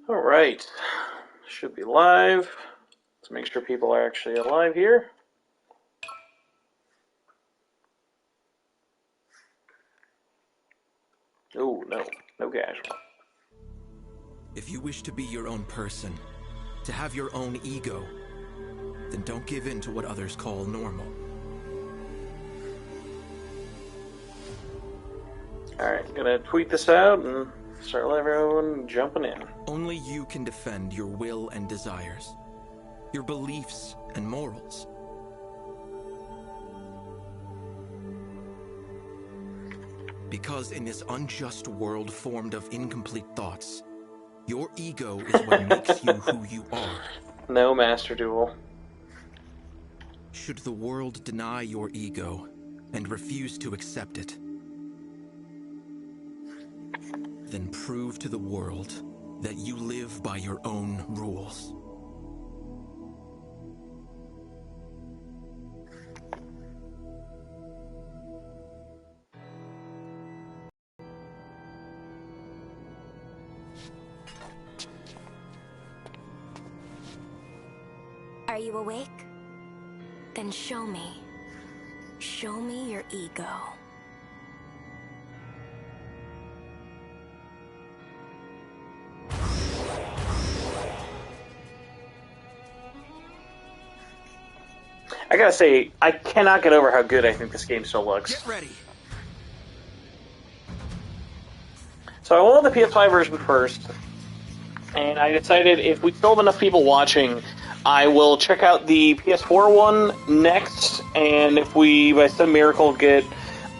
Alright, should be live. Let's make sure people are actually alive here. Oh, no casual. If you wish to be your own person, to have your own ego, then don't give in to what others call normal. Alright, gonna tweet this out and start letting everyone jumping in. Only you can defend your will and desires, your beliefs and morals. Because in this unjust world formed of incomplete thoughts, your ego is what makes you who you are. No Master Duel. Should the world deny your ego and refuse to accept it, then prove to the world that you live by your own rules. Are you awake? Then show me. Show me your ego. I gotta say, I cannot get over how good I think this game still looks. Get ready. So I wanted the PS5 version first, and I decided if we still have enough people watching, I will check out the PS4 one next, and if we, by some miracle, get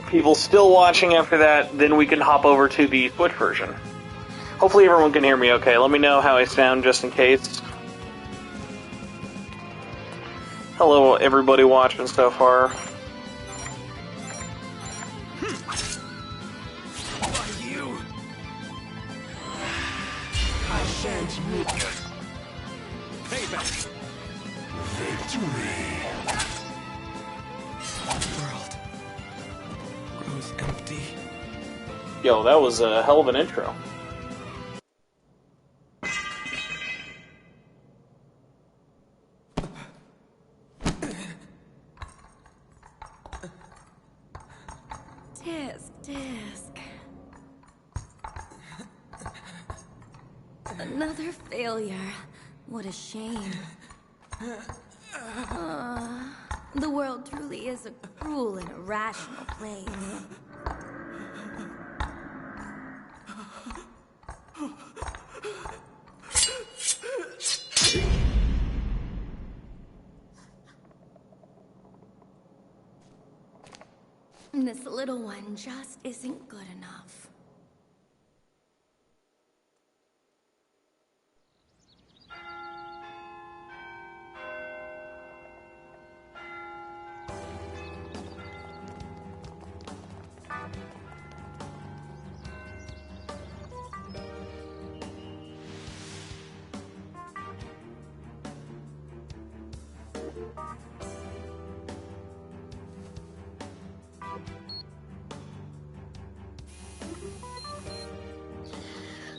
people still watching after that, then we can hop over to the Switch version. Hopefully everyone can hear me okay. Let me know how I sound just in case. Hello, everybody watching so far. You. I shan't move. Payback. Victory. The world grows empty. Yo, that was a hell of an intro. Disc. Another failure. What a shame. The world truly is a cruel and irrational place. This little one just isn't good enough.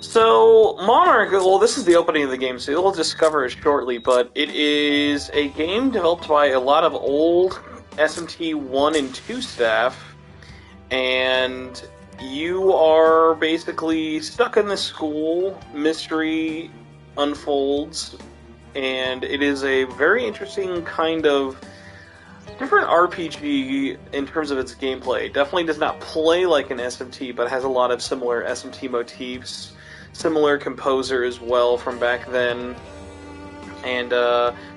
So, Monarch, well, this is the opening of the game, so you'll discover it shortly, but it is a game developed by a lot of old SMT 1 and 2 staff, and you are basically stuck in this school, mystery unfolds, and it is a very interesting kind of different RPG in terms of its gameplay. It definitely does not play like an SMT, but has a lot of similar SMT motifs. Similar composer as well from back then, and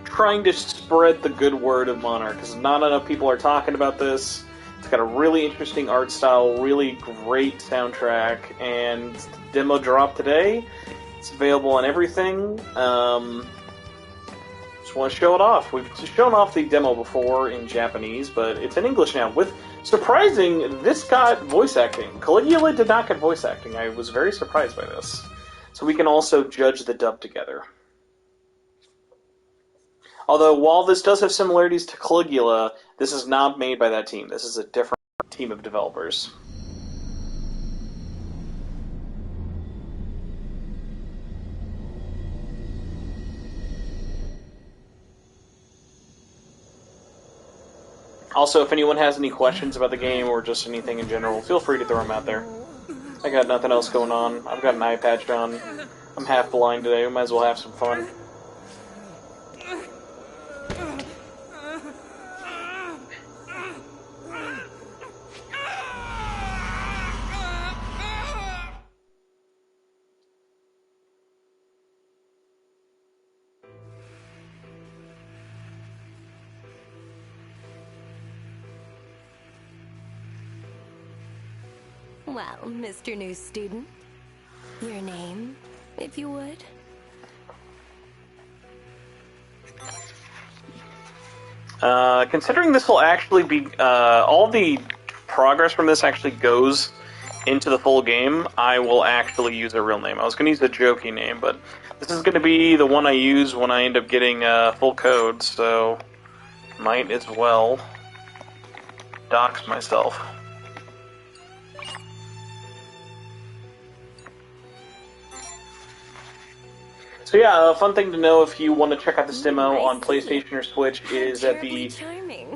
trying to spread the good word of Monarch, because not enough people are talking about this. It's got a really interesting art style, really great soundtrack, and the demo dropped today. It's available on everything. Just want to show it off. We've shown off the demo before in Japanese, but it's in English now. With surprising, this got voice acting. Caligula did not get voice acting. I was very surprised by this. So we can also judge the dub together. Although, while this does have similarities to Caligula, this is not made by that team. This is a different team of developers. Also, if anyone has any questions about the game or just anything in general, feel free to throw them out there. I got nothing else going on. I've got an eye patch on. I'm half blind today. We might as well have some fun. Well, Mr. New Student, your name, if you would? Considering this will actually be, all the progress from this actually goes into the full game, I will actually use a real name. I was going to use a jokey name, but this is going to be the one I use when I end up getting full code, so might as well dox myself. So yeah, a fun thing to know if you want to check out this demo on PlayStation or Switch is that the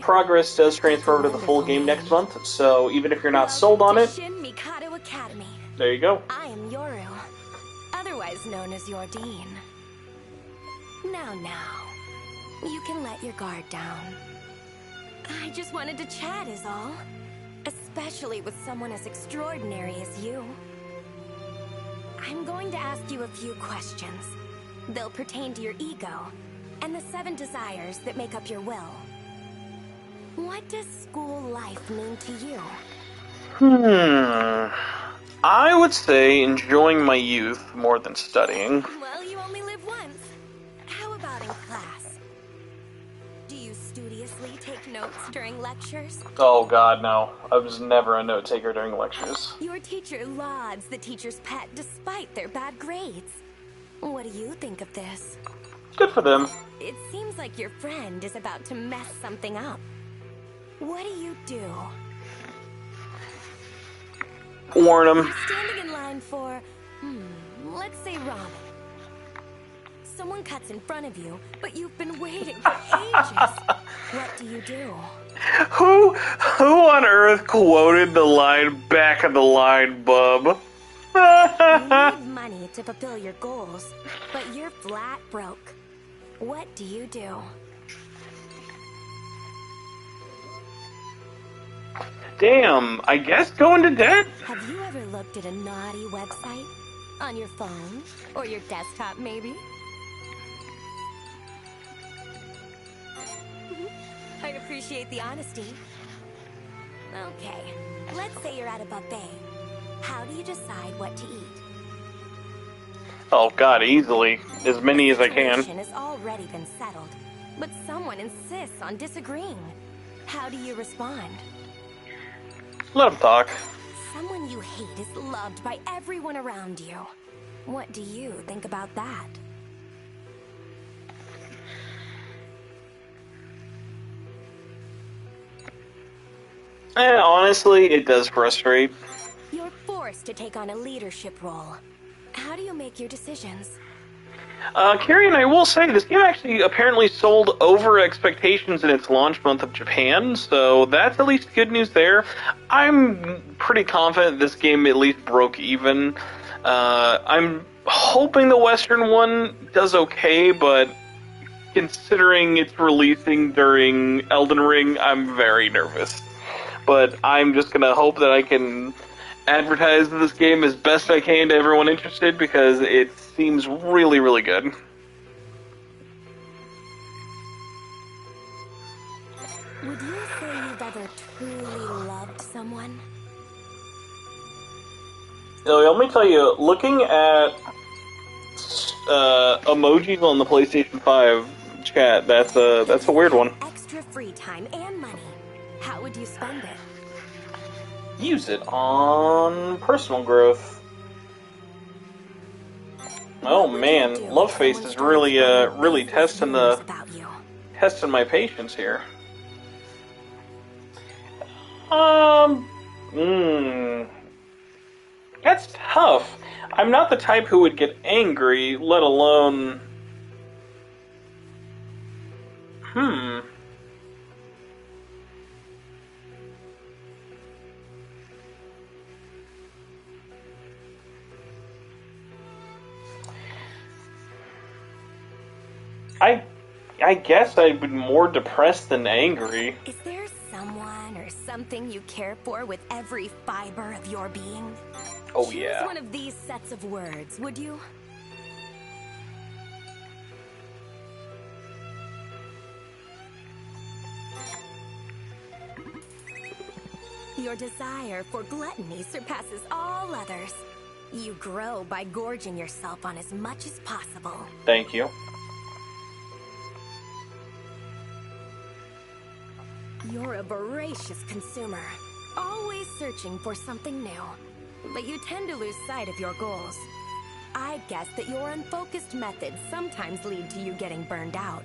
progress does transfer over to the full game next month, so even if you're not sold on it, there you go. I am Yoru, otherwise known as your Dean. Now, you can let your guard down. I just wanted to chat is all, especially with someone as extraordinary as you. I'm going to ask you a few questions. They'll pertain to your ego, and the 7 desires that make up your will. What does school life mean to you? I would say enjoying my youth more than studying. Well, you only live once. How about in class? Do you studiously take notes during lectures? Oh god, no. I was never a note taker during lectures. Your teacher lauds the teacher's pet despite their bad grades. What do you think of this? Good for them. It seems like your friend is about to mess something up. What do you do? Warn him. You're standing in line for, let's say ramen. Someone cuts in front of you, but you've been waiting for ages. What do you do? Who on earth quoted the line, "back of the line, bub"? You need money to fulfill your goals, but you're flat broke. What do you do? Damn, I guess go into debt? Have you ever looked at a naughty website? On your phone? Or your desktop, maybe? I appreciate the honesty. Okay, let's say you're at a buffet. How do you decide what to eat? Oh god, easily. As many as I can. The situation has already been settled, but someone insists on disagreeing. How do you respond? Let him talk. Someone you hate is loved by everyone around you. What do you think about that? Honestly, it does frustrate. You're forced to take on a leadership role. How do you make your decisions? Carrie, and I will say, this game actually apparently sold over expectations in its launch month of Japan, so that's at least good news there. I'm pretty confident this game at least broke even. I'm hoping the Western one does okay, but considering it's releasing during Elden Ring, I'm very nervous. But I'm just gonna hope that I can advertise this game as best I can to everyone interested, because it seems really, really good. Would you say you've ever truly loved someone? Let me tell you, looking at emojis on the PlayStation 5 chat, that's a weird one. Extra free time and money. How would you spend it? Use it on personal growth. Oh man, Loveface is really testing my patience here. That's tough. I'm not the type who would get angry, let alone... I guess I've been more depressed than angry. Is there someone or something you care for with every fiber of your being? Oh Choose yeah. one of these sets of words, would you? Your desire for gluttony surpasses all others. You grow by gorging yourself on as much as possible. Thank you. You're a voracious consumer, always searching for something new. But you tend to lose sight of your goals. I'd guess that your unfocused methods sometimes lead to you getting burned out.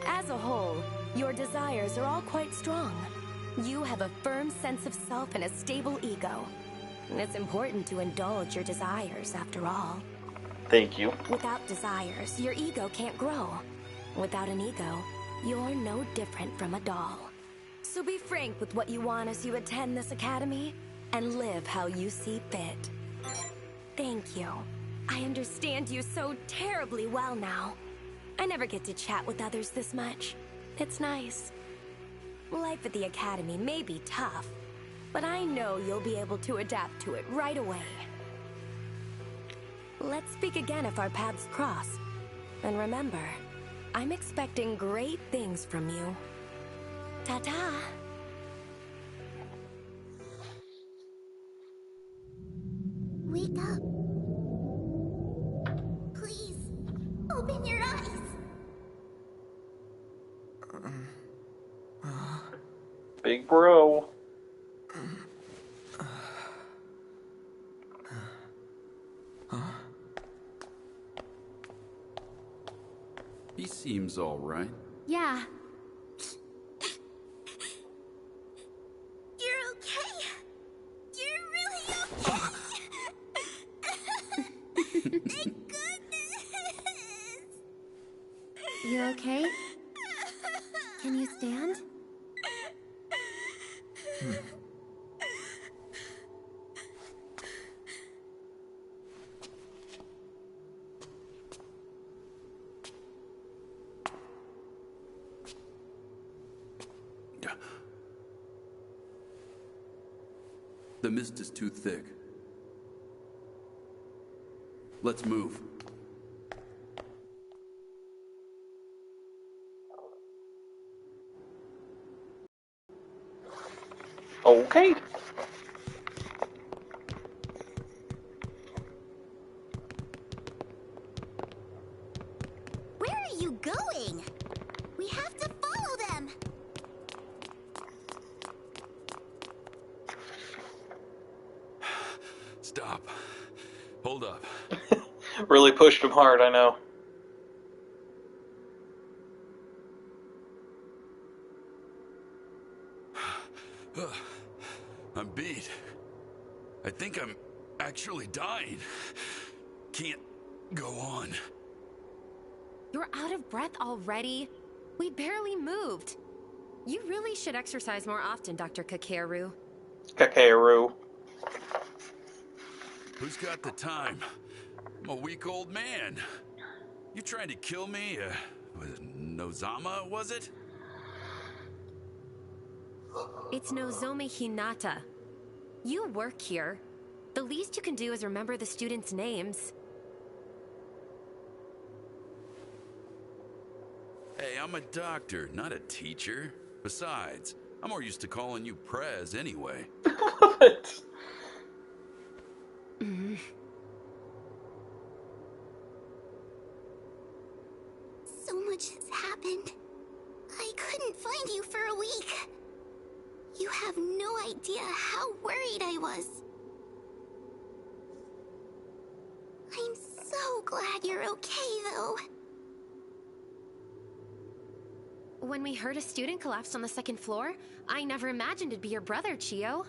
As a whole, your desires are all quite strong. You have a firm sense of self and a stable ego. And it's important to indulge your desires, after all. Thank you. Without desires, your ego can't grow. Without an ego, you're no different from a doll. So be frank with what you want as you attend this academy, and live how you see fit. Thank you. I understand you so terribly well now. I never get to chat with others this much. It's nice. Life at the academy may be tough, but I know you'll be able to adapt to it right away. Let's speak again if our paths cross. And remember, I'm expecting great things from you. Ta-ta! Wake up. Please, open your eyes. Big bro. He seems all right. Yeah. You're okay. You're really okay. Thank goodness. You okay? Can you stand? The mist is too thick. Let's move. Okay. Where are you going? We have to follow them. Stop. Hold up. Really pushed him hard, I know. I'm beat. I think I'm actually dying. Can't go on. You're out of breath already? We barely moved. You really should exercise more often, Dr. Kakeru. Kakeru. Who's got the time? I'm a weak old man. You trying to kill me? Nozama, was it? It's Nozomi Hinata. You work here. The least you can do is remember the students' names. Hey, I'm a doctor, not a teacher. Besides, I'm more used to calling you Prez anyway. What? So much has happened. I couldn't find you for a week. You have no idea how worried I was. I'm so glad you're okay, though. When we heard a student collapsed on the second floor, I never imagined it'd be your brother, Chio.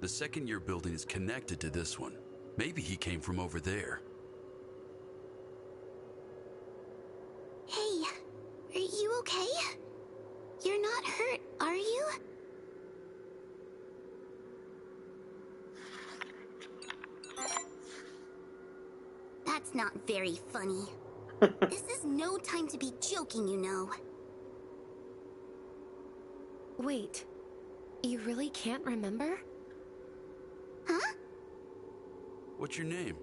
The second-year building is connected to this one. Maybe he came from over there. Hey, are you okay? You're not hurt, are you? That's not very funny. This is no time to be joking, you know. Wait, you really can't remember? Huh? What's your name?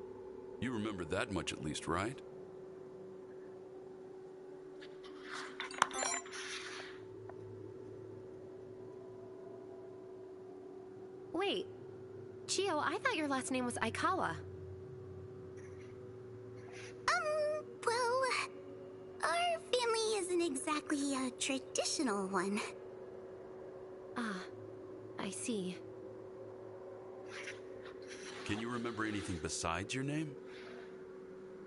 You remember that much at least, right? Wait, Chio, I thought your last name was Aikawa. Well, our family isn't exactly a traditional one. Ah, I see. Can you remember anything besides your name?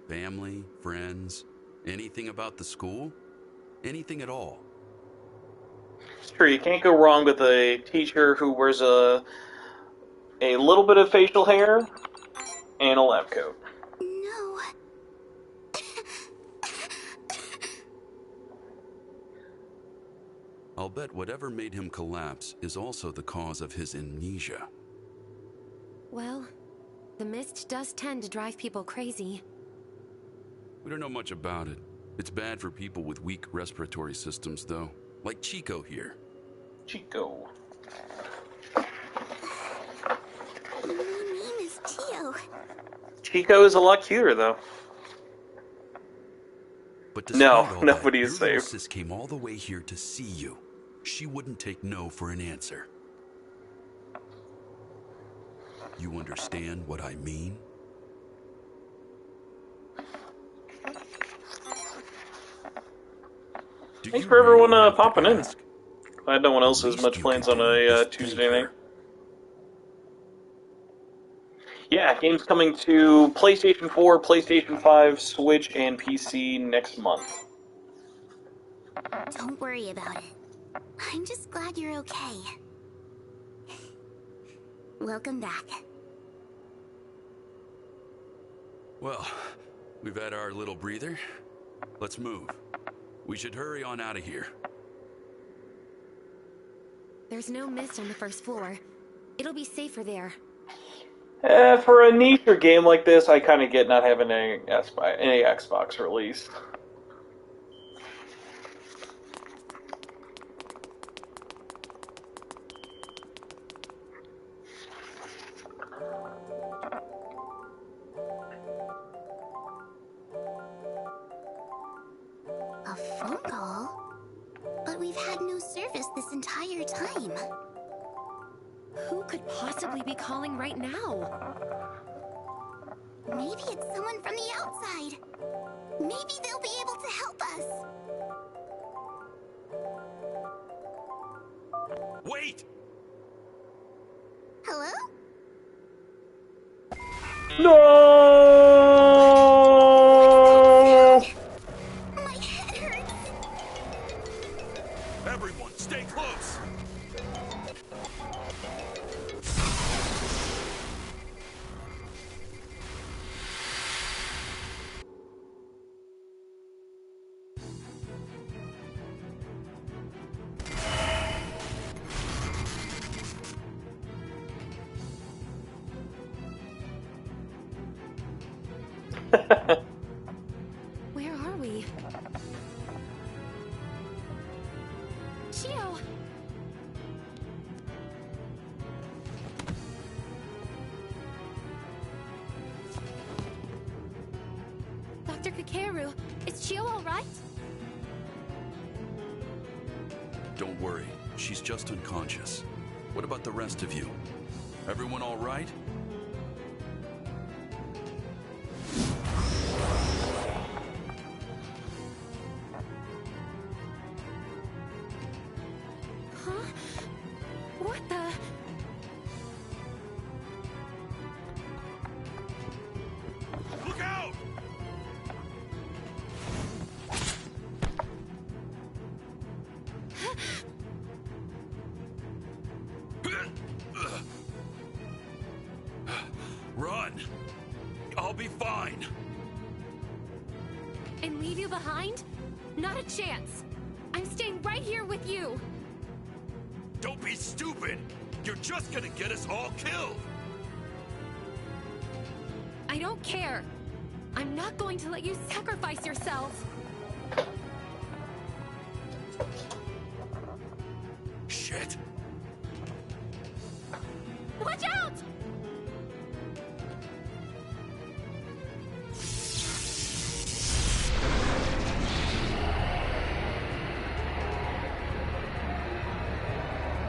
Family, friends, anything about the school? Anything at all? It's true, you can't go wrong with a teacher who wears a little bit of facial hair and a lab coat. No. I'll bet whatever made him collapse is also the cause of his amnesia. Well, the mist does tend to drive people crazy. We don't know much about it. It's bad for people with weak respiratory systems, though. Like Chico here. Chico. My name is Chio. Chico is a lot cuter, though. But No, despite all nobody that, is your little safe. sis came all the way here to see you. She wouldn't take no for an answer. You understand what I mean? Thanks for everyone really have to popping in. ask? Glad no one else The has least much you plans could on do a is Tuesday thank night. her. Yeah, games coming to PlayStation 4, PlayStation 5, Switch, and PC next month. Don't worry about it. I'm just glad you're okay. Welcome back. Well, we've had our little breather. Let's move. We should hurry on out of here. There's no mist on the first floor. It'll be safer there. For a niche game like this, I kind of get not having any Xbox release. A phone call? But we've had no service this entire time. Who could possibly be calling right now? Maybe it's someone from the outside. Maybe they'll be able to help us. Wait! Hello? No! My head hurts. Everyone, stay close! Where are we? Chio! Dr. Kakeru, is Chio all right? Don't worry, she's just unconscious. What about the rest of you? Everyone all right? Huh? What the? Look out! Run! I'll be fine. And leave you behind? Not a chance. I'm staying right here with you. Don't be stupid! You're just gonna get us all killed! I don't care. I'm I'm not going to let you sacrifice yourself. Shit. Watch out!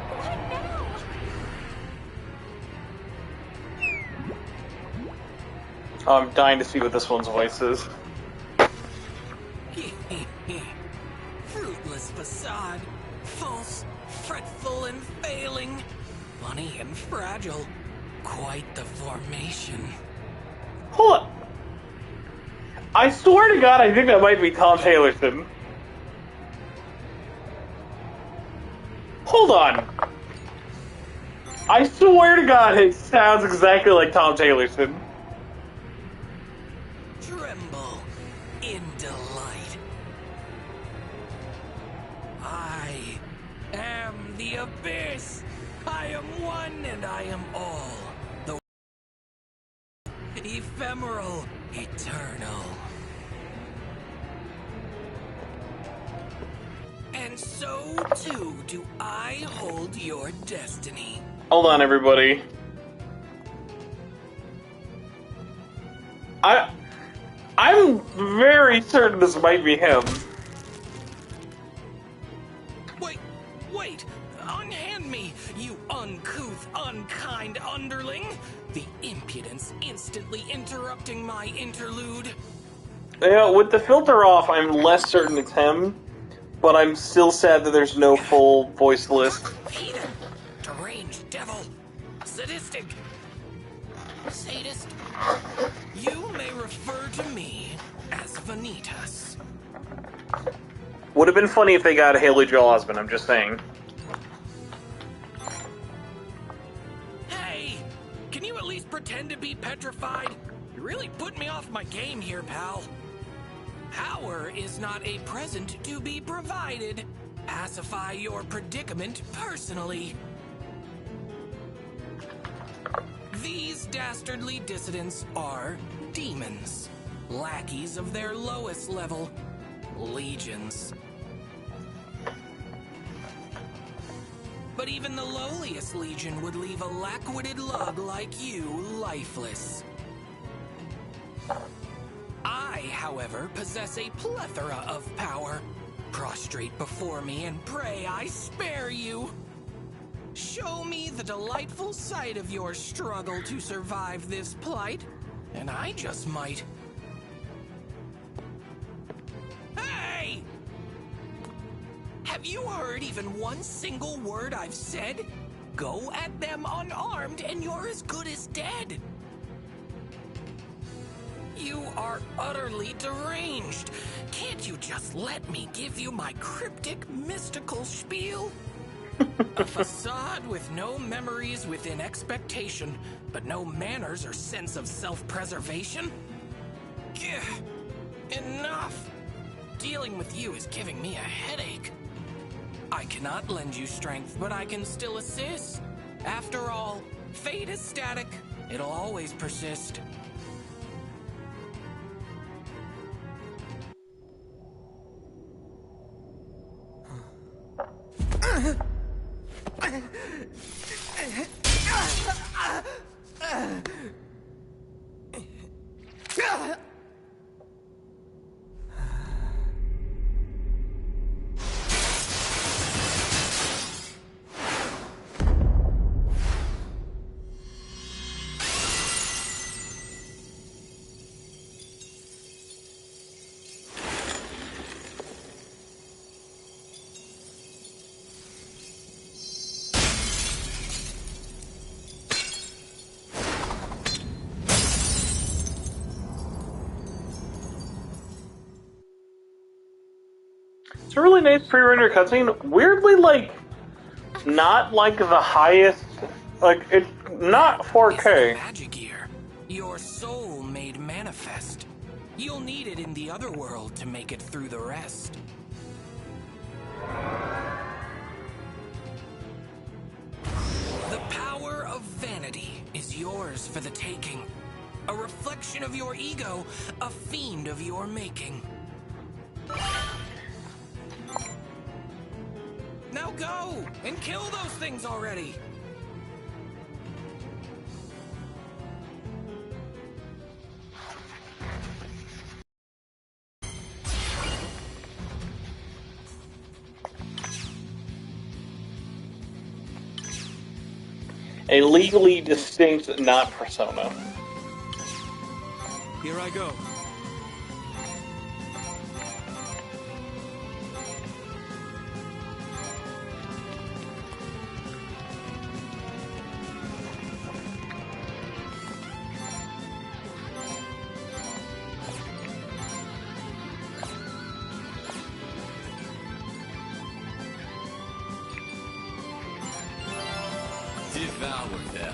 What now? Oh, I'm dying to see what this one's voice is. Fruitless facade. False, fretful, and failing. Funny and fragile. Quite the formation. Hold on. I swear to God, I think that might be Tom Taylorson. Hold on. I swear to God, it sounds exactly like Tom Taylorson. Tremble in delight. I am the abyss. I am one and I am all. The ephemeral, eternal. And so too do I hold your destiny. Hold on, everybody. I'm very certain this might be him. Wait! Unhand me, you uncouth, unkind underling! The impudence instantly interrupting my interlude. Yeah, with the filter off, I'm less certain it's him, but I'm still sad that there's no full voice list. Heathen, deranged devil, sadistic, sadist. You may refer to me as Vanitas. Would have been funny if they got Haley Joel Osment, I'm just saying. Hey, can you at least pretend to be petrified? You really put me off my game here, pal. Power is not a present to be provided. Pacify your predicament personally. These dastardly dissidents are demons, lackeys of their lowest level, legions. But even the lowliest legion would leave a lack-witted lug like you lifeless. I, however, possess a plethora of power. Prostrate before me and pray I spare you. Show me the delightful sight of your struggle to survive this plight, and I just might. Hey! Have you heard even one single word I've said? Go at them unarmed and you're as good as dead. You are utterly deranged. Can't you just let me give you my cryptic, mystical spiel? A facade with no memories within expectation, but no manners or sense of self-preservation? Enough! Dealing with you is giving me a headache. I cannot lend you strength, but I can still assist. After all, fate is static. It'll always persist. It's a really nice pre-rendered cutscene. Weirdly, not the highest. It's not 4K. It's the magic gear. Your soul made manifest. You'll need it in the other world to make it through the rest. The power of vanity is yours for the taking. A reflection of your ego, a fiend of your making. Now go and kill those things already. A legally distinct not persona. Here I go. Devour them.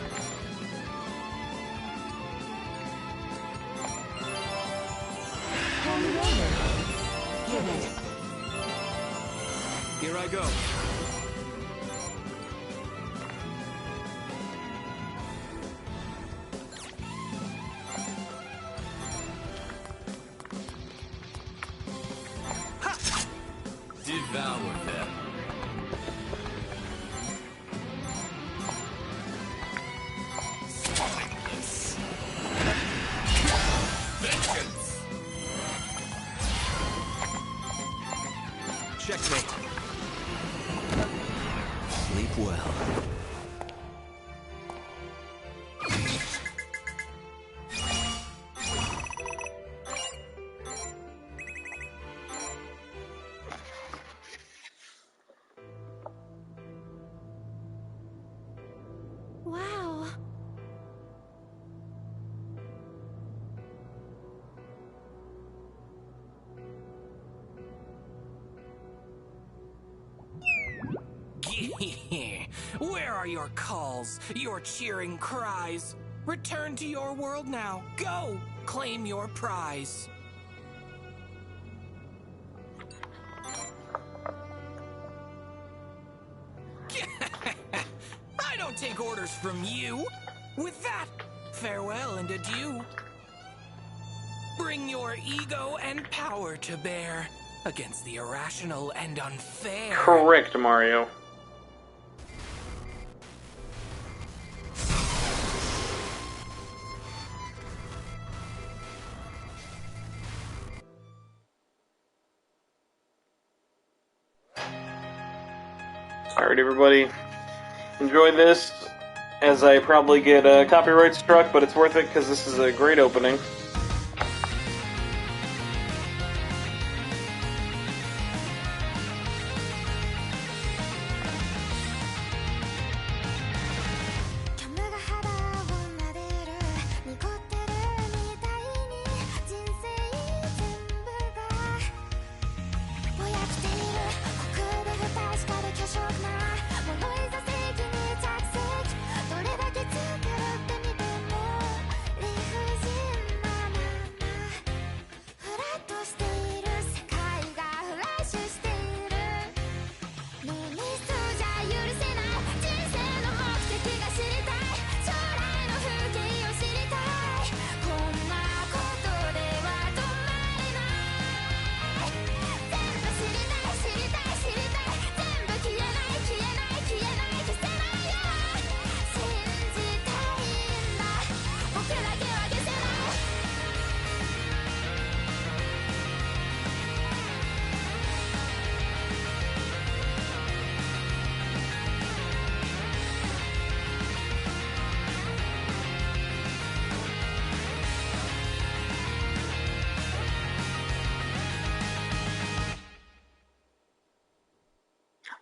Here I go. Ha! Devour them. Spineless. Vengeance. Checkmate. Sleep well. Wow. Where are your calls, your cheering cries? Return to your world now. Go! Claim your prize. I don't take orders from you. With that, farewell and adieu. Bring your ego and power to bear against the irrational and unfair. Correct, Mario. Alright, everybody. Enjoy this, as I probably get copyright struck, but it's worth it because this is a great opening.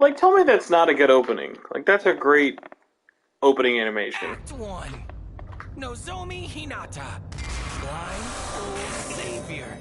Like, tell me that's not a good opening. Like, that's a great opening animation. Act 1. Nozomi Hinata. Blind old savior.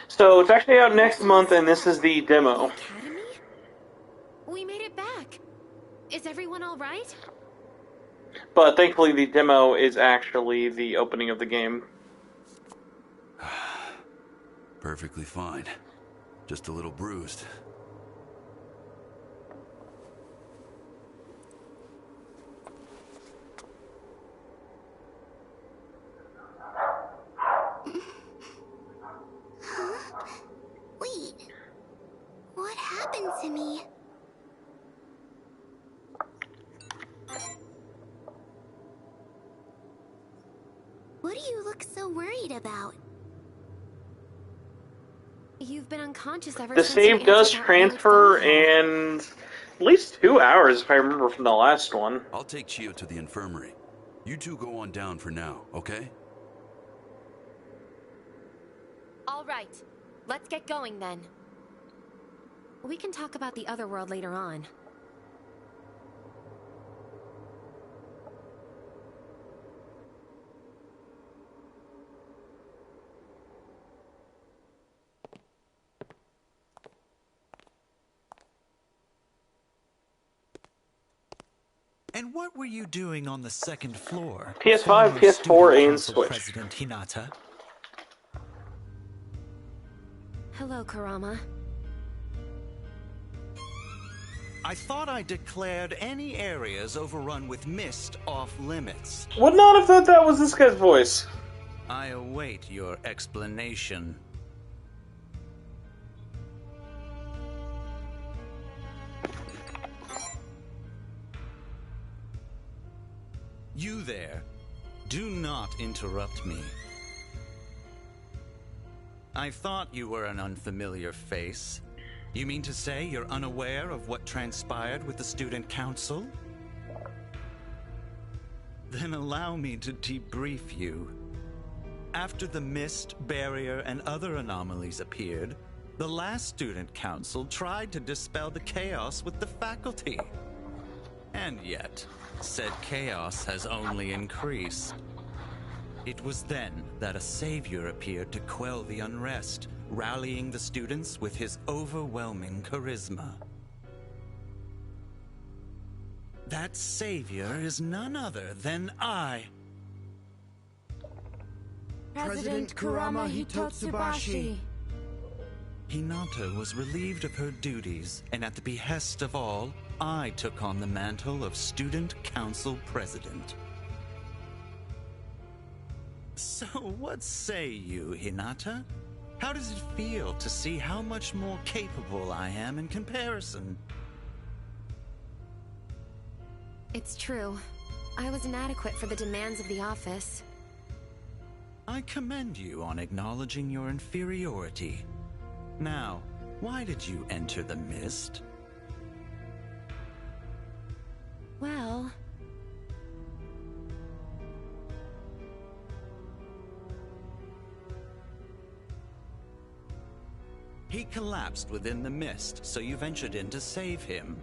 So, it's actually out next month, and this is the demo. Academy? We made it back. Is everyone all right? But thankfully, the demo is actually the opening of the game. Perfectly fine. Just a little bruised. Wait, what happened to me? What do you look so worried about? You've been unconscious ever The since you save answered does that weird transfer, phone call. and at least 2 hours, if I remember from the last one. I'll take Chio to the infirmary. You two go on down for now, okay? All right, let's get going then. We can talk about the other world later on. And what were you doing on the second floor? PS5, former PS4, Student and Council Switch. President Hinata? Hello, Kurama. I thought I declared any areas overrun with mist off limits. Would not have thought that was this guy's voice. I await your explanation. You there, do not interrupt me. I thought you were an unfamiliar face. You mean to say you're unaware of what transpired with the student council? Then allow me to debrief you. After the mist, barrier, and other anomalies appeared, the last student council tried to dispel the chaos with the faculty. And yet, said chaos has only increased. It was then that a savior appeared to quell the unrest, rallying the students with his overwhelming charisma. That savior is none other than I. President Kurama Hitotsubashi. Hinata was relieved of her duties, and at the behest of all, I took on the mantle of Student Council President. So what say you, Hinata? How does it feel to see how much more capable I am in comparison? It's true. I was inadequate for the demands of the office. I commend you on acknowledging your inferiority. Now, why did you enter the mist? Well... He collapsed within the mist, so you ventured in to save him.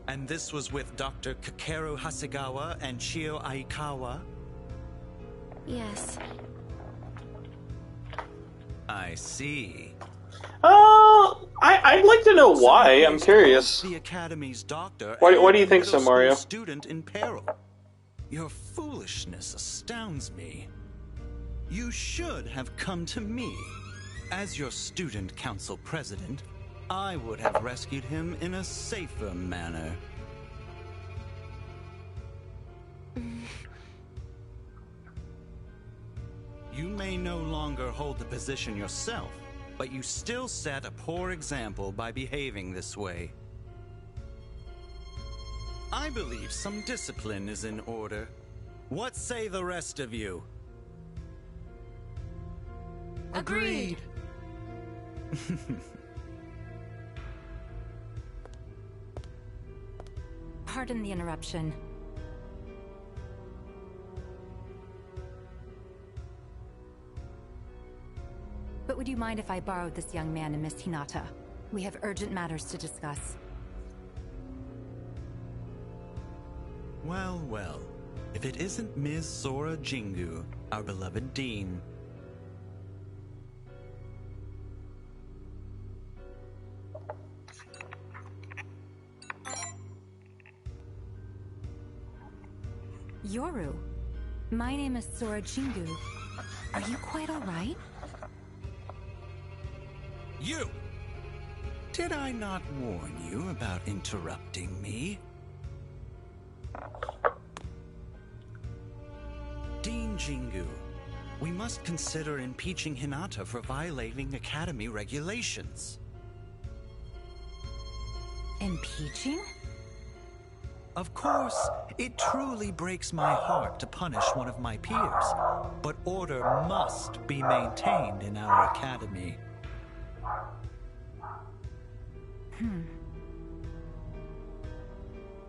And this was with Dr. Kakeru Hasegawa and Chio Aikawa? yes. I see. I'd like to know why. So I'm curious. The Academy's doctor. Why and do you think middle so, Mario? school student in peril. Your foolishness astounds me. You should have come to me. As your student council president, I would have rescued him in a safer manner. You may no longer hold the position yourself, but you still set a poor example by behaving this way. I believe some discipline is in order. What say the rest of you? Agreed. Pardon the interruption. But would you mind if I borrowed this young man and Miss Hinata? We have urgent matters to discuss. Well, well. If it isn't Ms. Sora Jingu, our beloved dean. Yoru, my name is Sora Jingu. Are you quite alright? You! Did I not warn you about interrupting me? Dean Jingu, we must consider impeaching Hinata for violating Academy regulations. Impeaching? Of course, it truly breaks my heart to punish one of my peers, but order must be maintained in our academy.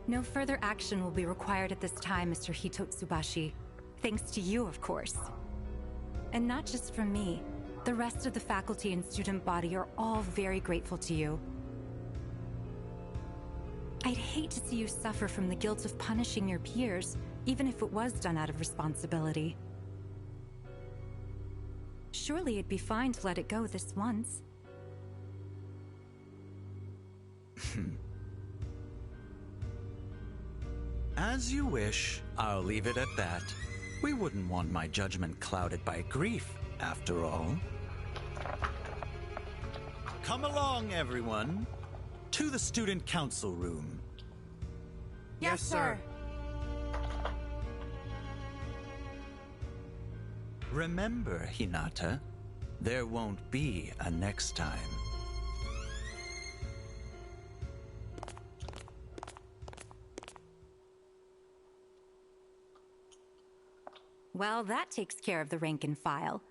No further action will be required at this time, Mr. Hitotsubashi. Thanks to you, of course. And not just from me. The rest of the faculty and student body are all very grateful to you. I'd hate to see you suffer from the guilt of punishing your peers, even if it was done out of responsibility. Surely it'd be fine to let it go this once. As you wish, I'll leave it at that. We wouldn't want my judgment clouded by grief, after all. Come along, everyone. To the student council room. Yes, sir. Remember, Hinata, there won't be a next time. Well, that takes care of the rank and file.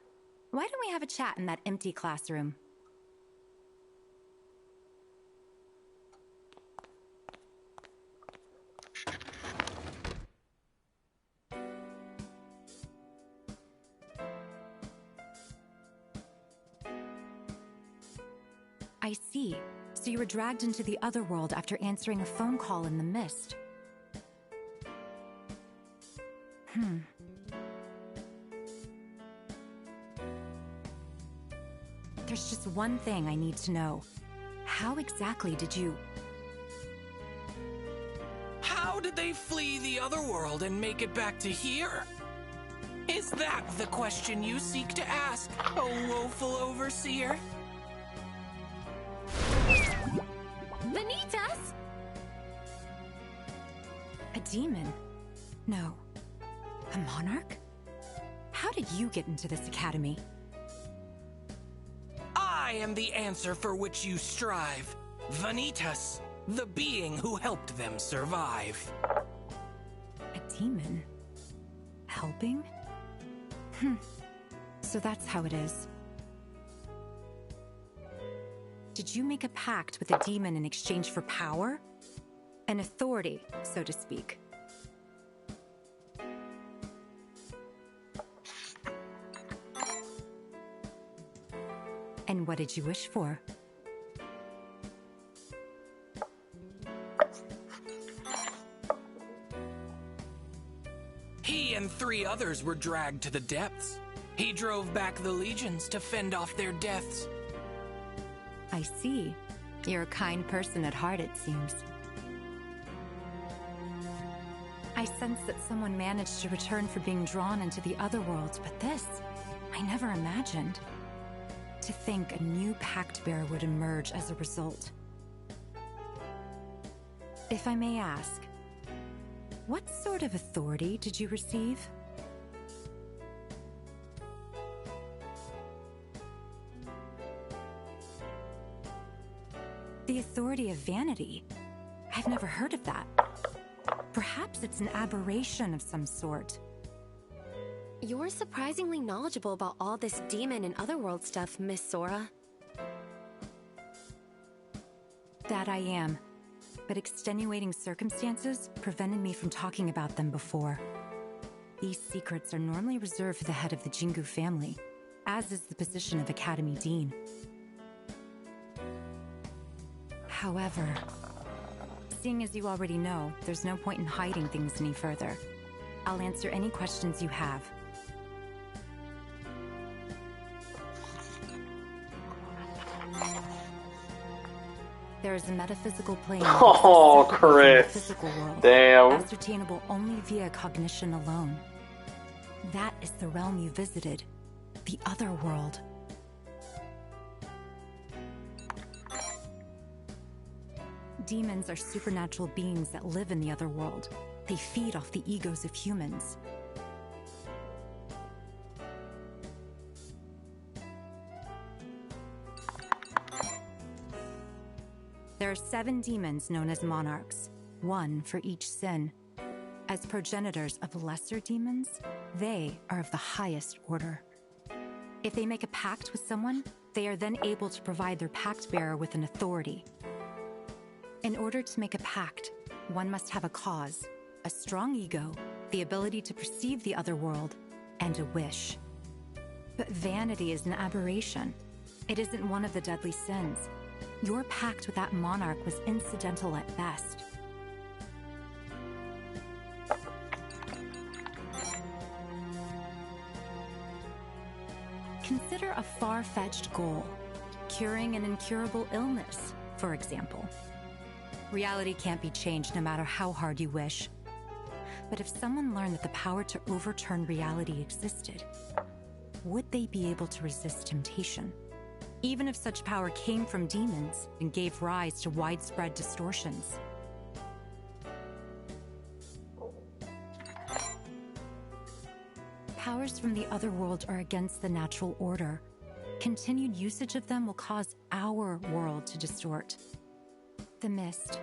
Why don't we have a chat in that empty classroom? I see. So you were dragged into the other world after answering a phone call in the mist. There's just one thing I need to know. How exactly did you... How did they flee the other world and make it back to here? Is that the question you seek to ask, O woeful overseer? Vanitas! A demon? No. A monarch? How did you get into this academy? I am the answer for which you strive. Vanitas, the being who helped them survive. A demon? Helping? So that's how it is. Did you make a pact with a demon in exchange for power? An authority, so to speak. And what did you wish for? He and 3 others were dragged to the depths. He drove back the legions to fend off their deaths. I see. You're a kind person at heart, it seems. I sense that someone managed to return for being drawn into the other worlds, but this, I never imagined. To think a new pact bearer would emerge as a result. If I may ask, what sort of authority did you receive? The authority of vanity. I've never heard of that. Perhaps it's an aberration of some sort. You're surprisingly knowledgeable about all this demon and otherworld stuff, Miss Sora. That I am. But extenuating circumstances prevented me from talking about them before. These secrets are normally reserved for the head of the Jingu family, as is the position of Academy Dean. However, seeing as you already know, there's no point in hiding things any further. I'll answer any questions you have. there is a metaphysical plane Oh, that exists separately from the Chris. physical world, Damn. ascertainable only via cognition alone. That is the realm you visited, the other world. Demons are supernatural beings that live in the other world. They feed off the egos of humans. There are 7 demons known as monarchs, 1 for each sin. As progenitors of lesser demons, they are of the highest order. If they make a pact with someone, they are then able to provide their pact bearer with an authority. In order to make a pact, one must have a cause, a strong ego, the ability to perceive the other world, and a wish. But vanity is an aberration. It isn't one of the deadly sins. Your pact with that monarch was incidental at best. Consider a far-fetched goal, curing an incurable illness, for example. Reality can't be changed no matter how hard you wish. But if someone learned that the power to overturn reality existed, would they be able to resist temptation? Even if such power came from demons and gave rise to widespread distortions. Powers from the other world are against the natural order. Continued usage of them will cause our world to distort. The mist,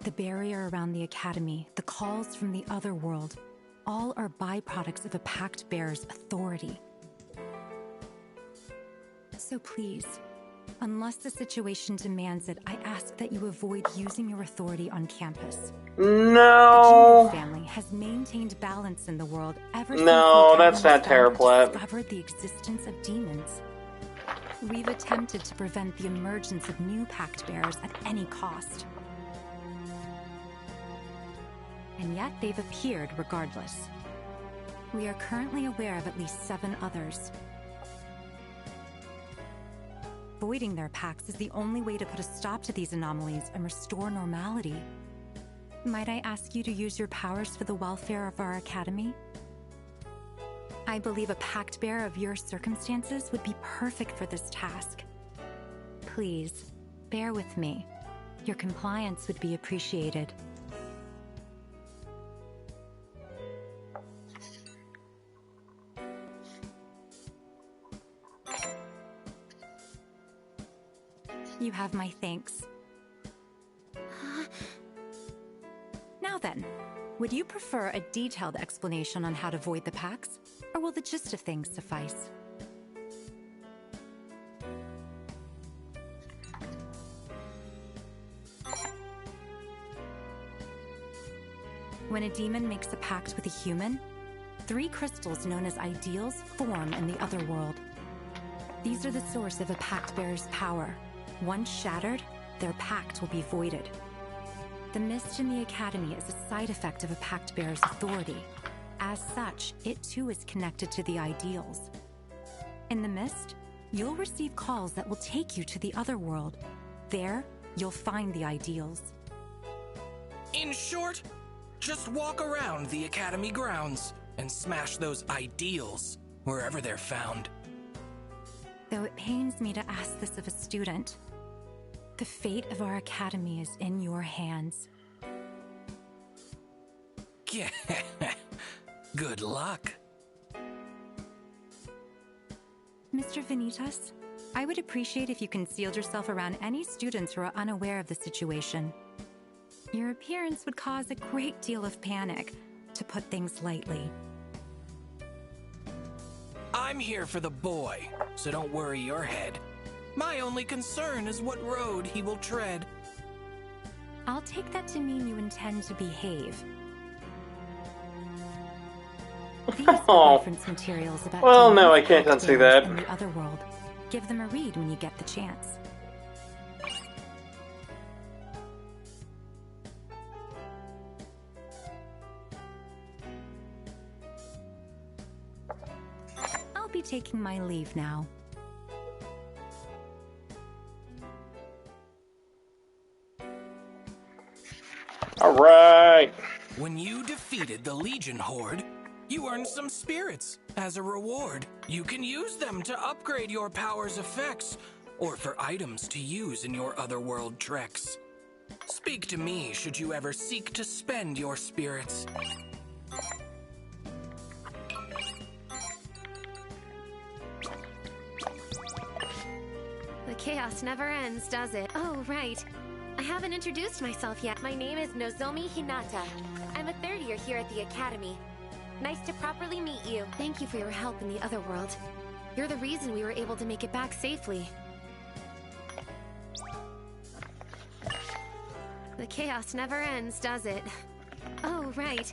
the barrier around the academy, the calls from the other world, all are byproducts of a pact bearer's authority. So please, unless the situation demands it, I ask that you avoid using your authority on campus. No. The Jingu family has maintained balance in the world ever since No, the that's not Academy's founder Terraplat. discovered the existence of demons. We've attempted to prevent the emergence of new pact bearers at any cost. And yet they've appeared regardless. We are currently aware of at least 7 others. Voiding their pacts is the only way to put a stop to these anomalies and restore normality. Might I ask you to use your powers for the welfare of our academy? I believe a pact bearer of your circumstances would be perfect for this task. Please, bear with me. Your compliance would be appreciated. You have my thanks. Now then, would you prefer a detailed explanation on how to void the pacts, or will the gist of things suffice? When a demon makes a pact with a human, 3 crystals known as ideals form in the other world. These are the source of a pact bearer's power. Once shattered, their pact will be voided. The mist in the academy is a side effect of a pact bearer's authority. As such, it too is connected to the ideals. In the mist, you'll receive calls that will take you to the other world. There, you'll find the ideals. In short, just walk around the academy grounds and smash those ideals wherever they're found. Though it pains me to ask this of a student, the fate of our academy is in your hands. Yeah. Good luck. Mr. Vanitas, I would appreciate if you concealed yourself around any students who are unaware of the situation. Your appearance would cause a great deal of panic, to put things lightly. I'm here for the boy, so don't worry your head. My only concern is what road he will tread. I'll take that to mean you intend to behave. These are reference materials about Well, no, demons, I can't pact unsee bearers, that. and the other world. Give them a read when you get the chance. I'll be taking my leave now. Alright. When you defeated the Legion Horde, you earned some spirits. As a reward, you can use them to upgrade your power's effects, or for items to use in your otherworld treks. Speak to me should you ever seek to spend your spirits. The chaos never ends, does it? Oh, right. I haven't introduced myself yet. My name is Nozomi Hinata. I'm a third year here at the Academy. Nice to properly meet you. Thank you for your help in the other world. You're the reason we were able to make it back safely. The chaos never ends, does it? Oh, right.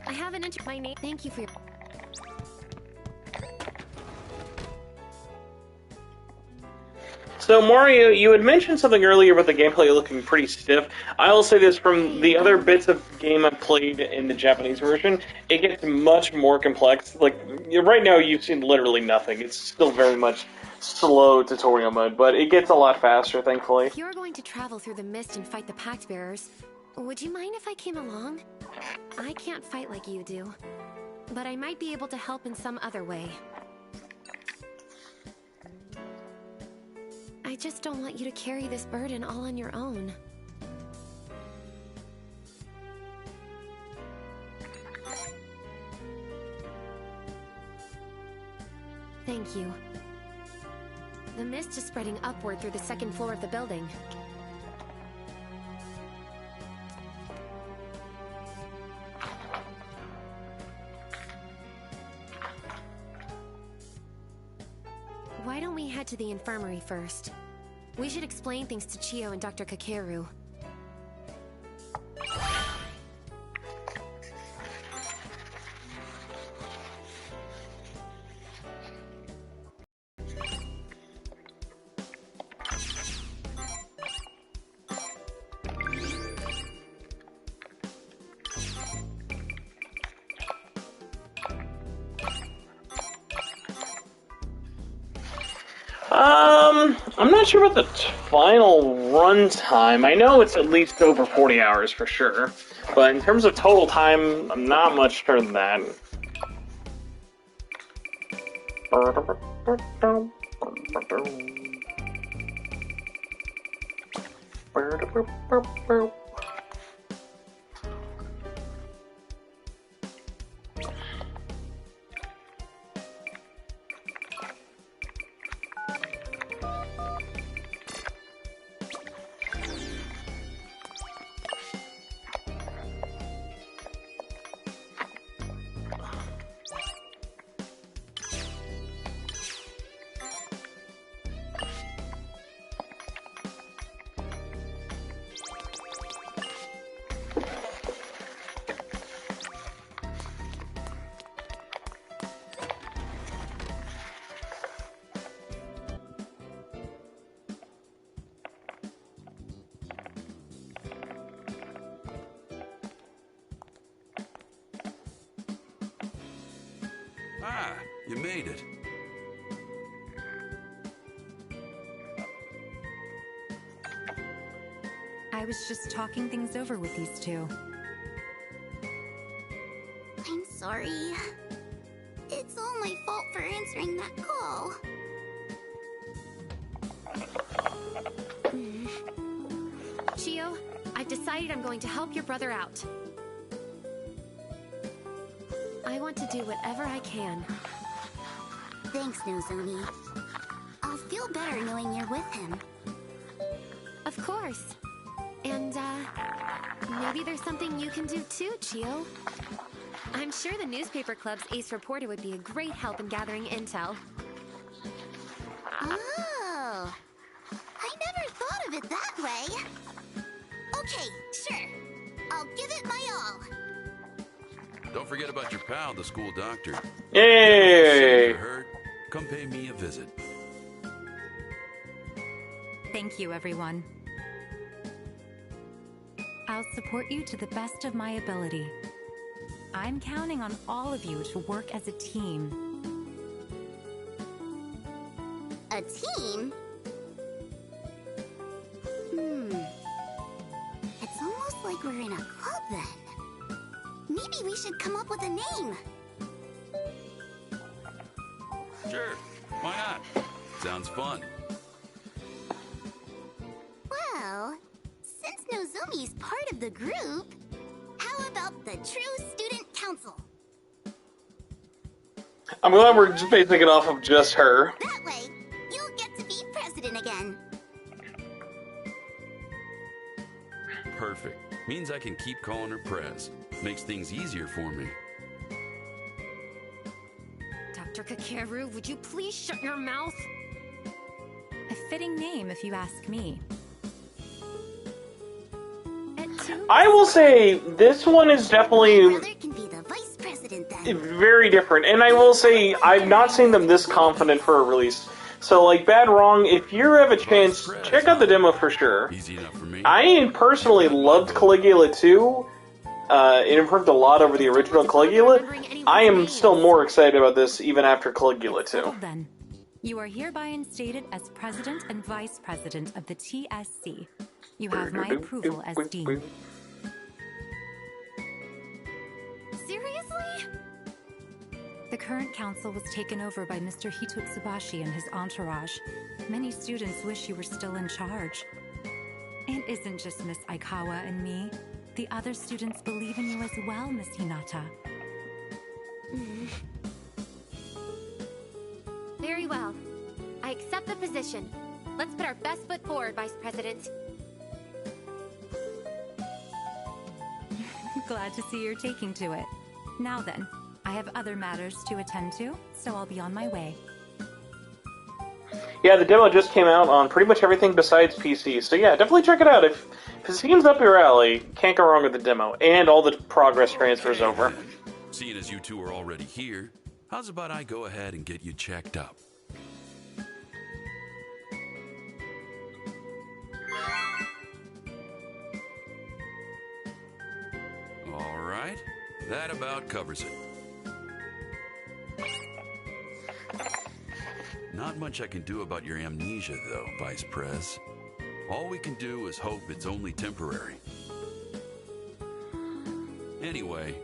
I haven't introduced my name. Thank you for your... So, Mario, you had mentioned something earlier about the gameplay looking pretty stiff. I will say this, from the other bits of game I've played in the Japanese version, it gets much more complex. Like, right now you've seen literally nothing. It's still very much slow tutorial mode, but it gets a lot faster, thankfully. If you're going to travel through the mist and fight the pact bearers, would you mind if I came along? I can't fight like you do, but I might be able to help in some other way. I just don't want you to carry this burden all on your own. Thank you. The mist is spreading upward through the second floor of the building. Why don't we head to the infirmary first? We should explain things to Chio and Dr. Kakeru. I'm not sure about the final run time. I know it's at least over 40 hours for sure, but in terms of total time, I'm not much sure than that. Ah, you made it. I was just talking things over with these two. I'm sorry. It's all my fault for answering that call. Chio, I've decided I'm going to help your brother out. I want to do whatever I can. Thanks, Nozomi. I'll feel better knowing you're with him. Of course. And, maybe there's something you can do too, Chio. I'm sure the newspaper club's ace reporter would be a great help in gathering intel. Oh, I never thought of it that way. Okay, sure. I'll give it my all. Don't forget about your pal, the school doctor. Yay! If you're hurt, come pay me a visit. Thank you, everyone. I'll support you to the best of my ability. I'm counting on all of you to work as a team. A team? It's almost like like we're in a club then. Maybe we should come up with a name. Sure, why not? Sounds fun. Well, since Nozomi's part of the group, how about the True Student Council? I'm glad we're just basing it off of just her. That way, you'll get to be president again. Perfect. Means I can keep calling her Prez. Makes things easier for me. Dr. Kakeru, would you please shut your mouth? A fitting name, if you ask me. I will say, this one is definitely My brother can be the vice president then. very different. And I will say, I've not seen them this confident for a release. So, like, Bad Wrong, if you have a chance, check out the demo for sure. Easy enough for me. I personally loved Caligula 2. It improved a lot over the original Caligula. I am still more excited about this even after Caligula 2. Settled then. You are hereby instated as President and Vice President of the TSC. You have my approval as Dean. Seriously? The current council was taken over by Mr. Hitotsubashi and his entourage. Many students wish you were still in charge. It isn't just Miss Aikawa and me. The other students believe in you as well, Miss Hinata. Very well. I accept the position. Let's put our best foot forward, Vice President. Glad to see you're taking to it. Now then, I have other matters to attend to, so I'll be on my way. Yeah, the demo just came out on pretty much everything besides PC, so yeah, definitely check it out. If it seems up your alley, can't go wrong with the demo, and all the progress transfers over. Seeing as you two are already here, how's about I go ahead and get you checked up? All right, that about covers it. Not much I can do about your amnesia, though, Vice Prez. All we can do is hope it's only temporary. Anyway,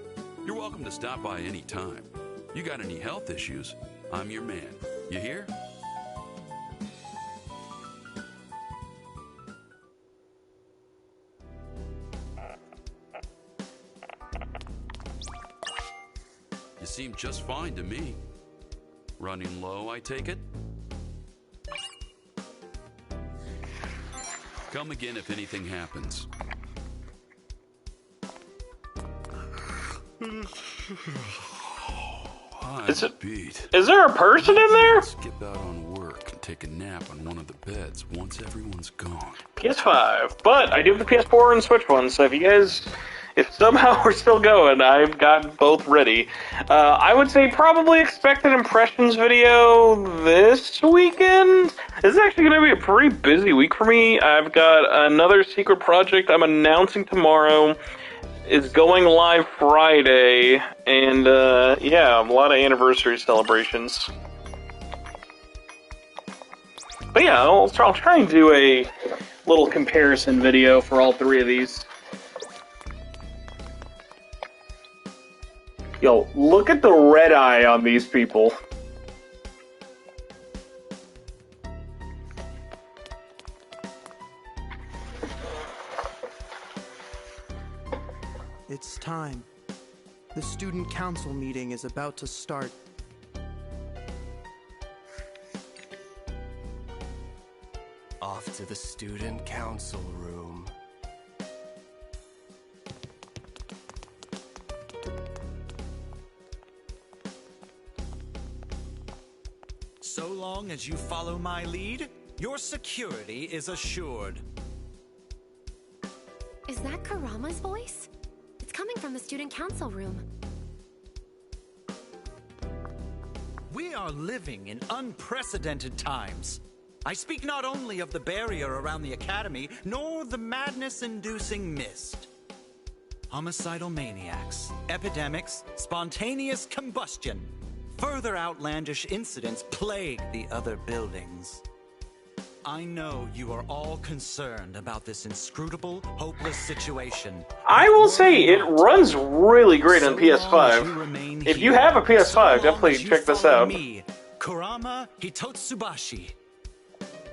you're welcome to stop by any time. You got any health issues, I'm your man. You hear? You seem just fine to me. Running low, I take it? Come again if anything happens. Is there a person in there? Skip out on work and take a nap on one of the beds once everyone's gone. PS5, but I do have the PS4 and Switch one, so if somehow we're still going, I've got both ready. I would say probably expect an impressions video this weekend. This is actually going to be a pretty busy week for me. I've got another secret project I'm announcing tomorrow. It's going live Friday, and yeah, a lot of anniversary celebrations. But yeah, I'll try and do a little comparison video for all three of these. Yo, look at the red eye on these people. It's time. The student council meeting is about to start. Off to the student council room. So long as you follow my lead, your security is assured. Is that Kurama's voice? It's coming from the student council room. We are living in unprecedented times. I speak not only of the barrier around the academy, nor the madness-inducing mist. Homicidal maniacs, epidemics, spontaneous combustion. Further outlandish incidents plague the other buildings. I know you are all concerned about this inscrutable, hopeless situation. I will say it runs really great on So long as you PS5. remain If you here, have a PS5, so long definitely as you check this follow out. me, Kurama Hitotsubashi,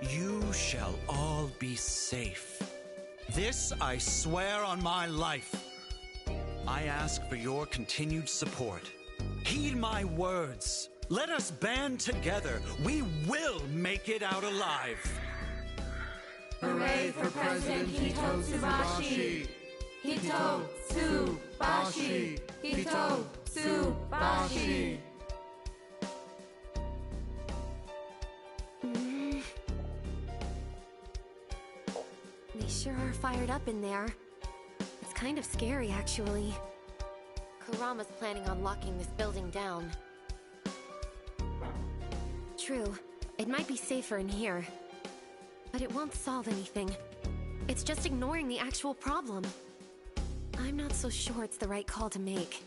you shall all be safe. This I swear on my life. I ask for your continued support. Heed my words. Let us band together. We will make it out alive. Hooray for President Hitotsubashi! Hitotsubashi! Hitotsubashi! They sure are fired up in there. It's kind of scary, actually. Kurama's planning on locking this building down. True, it might be safer in here. But it won't solve anything. It's just ignoring the actual problem. I'm not so sure it's the right call to make.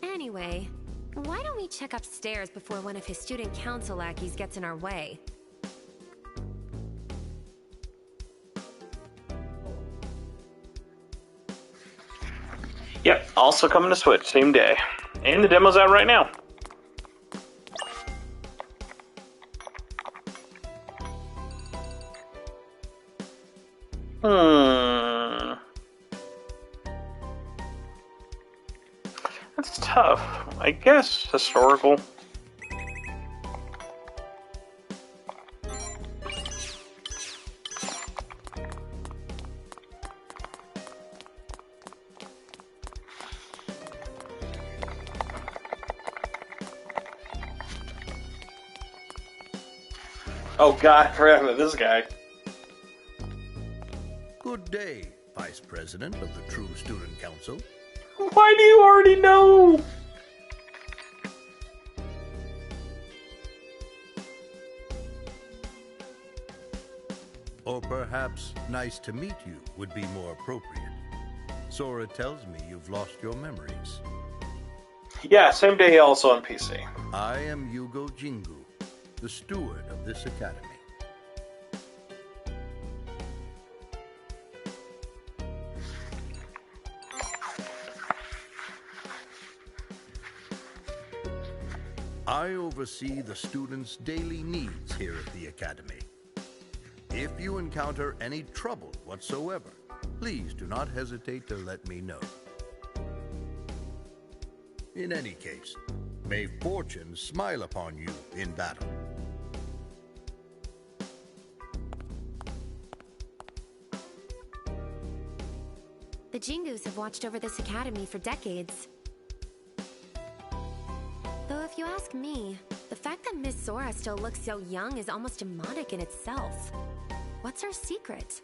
Anyway, why don't we check upstairs before one of his student council lackeys gets in our way? Yep, also coming to Switch, same day. And the demo's out right now. That's tough. I guess historical. Oh god, I forgot about this guy. Good day, Vice President of the True Student Council. Why do you already know? Or perhaps nice to meet you would be more appropriate. Sora tells me you've lost your memories. Yeah, same day also on PC. I am Yugo Jingu, the steward of this academy. I oversee the students' daily needs here at the Academy. If you encounter any trouble whatsoever, please do not hesitate to let me know. In any case, may fortune smile upon you in battle. The Jingus have watched over this academy for decades. Though if you ask me, the fact that Miss Sora still looks so young is almost demonic in itself. What's her secret?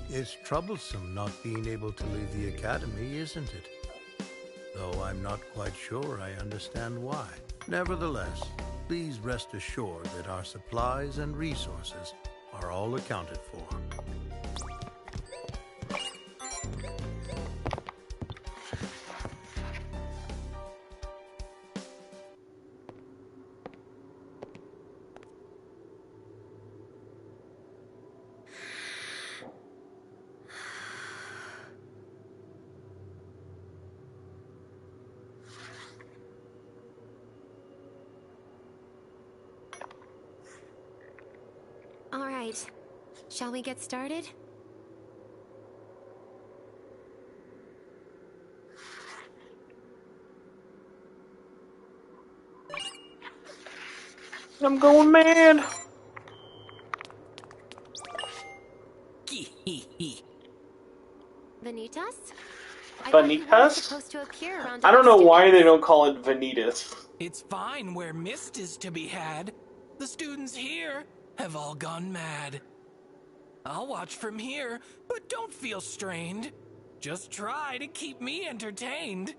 It's troublesome not being able to leave the academy, isn't it? Though I'm not quite sure I understand why. Nevertheless, please rest assured that our supplies and resources are all accounted for. All right, shall we get started? I'm going mad. Vanitas? Vanitas? I don't know why they don't call it Vanitas. It's fine where mist is to be had. The students here have all gone mad. I'll watch from here, but don't feel strained. Just try to keep me entertained.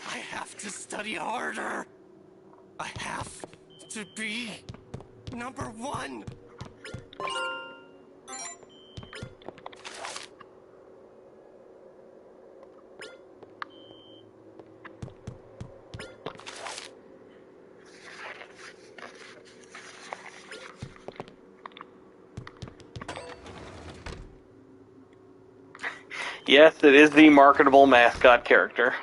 I have to study harder. I have to be #1. Yes, it is the marketable mascot character.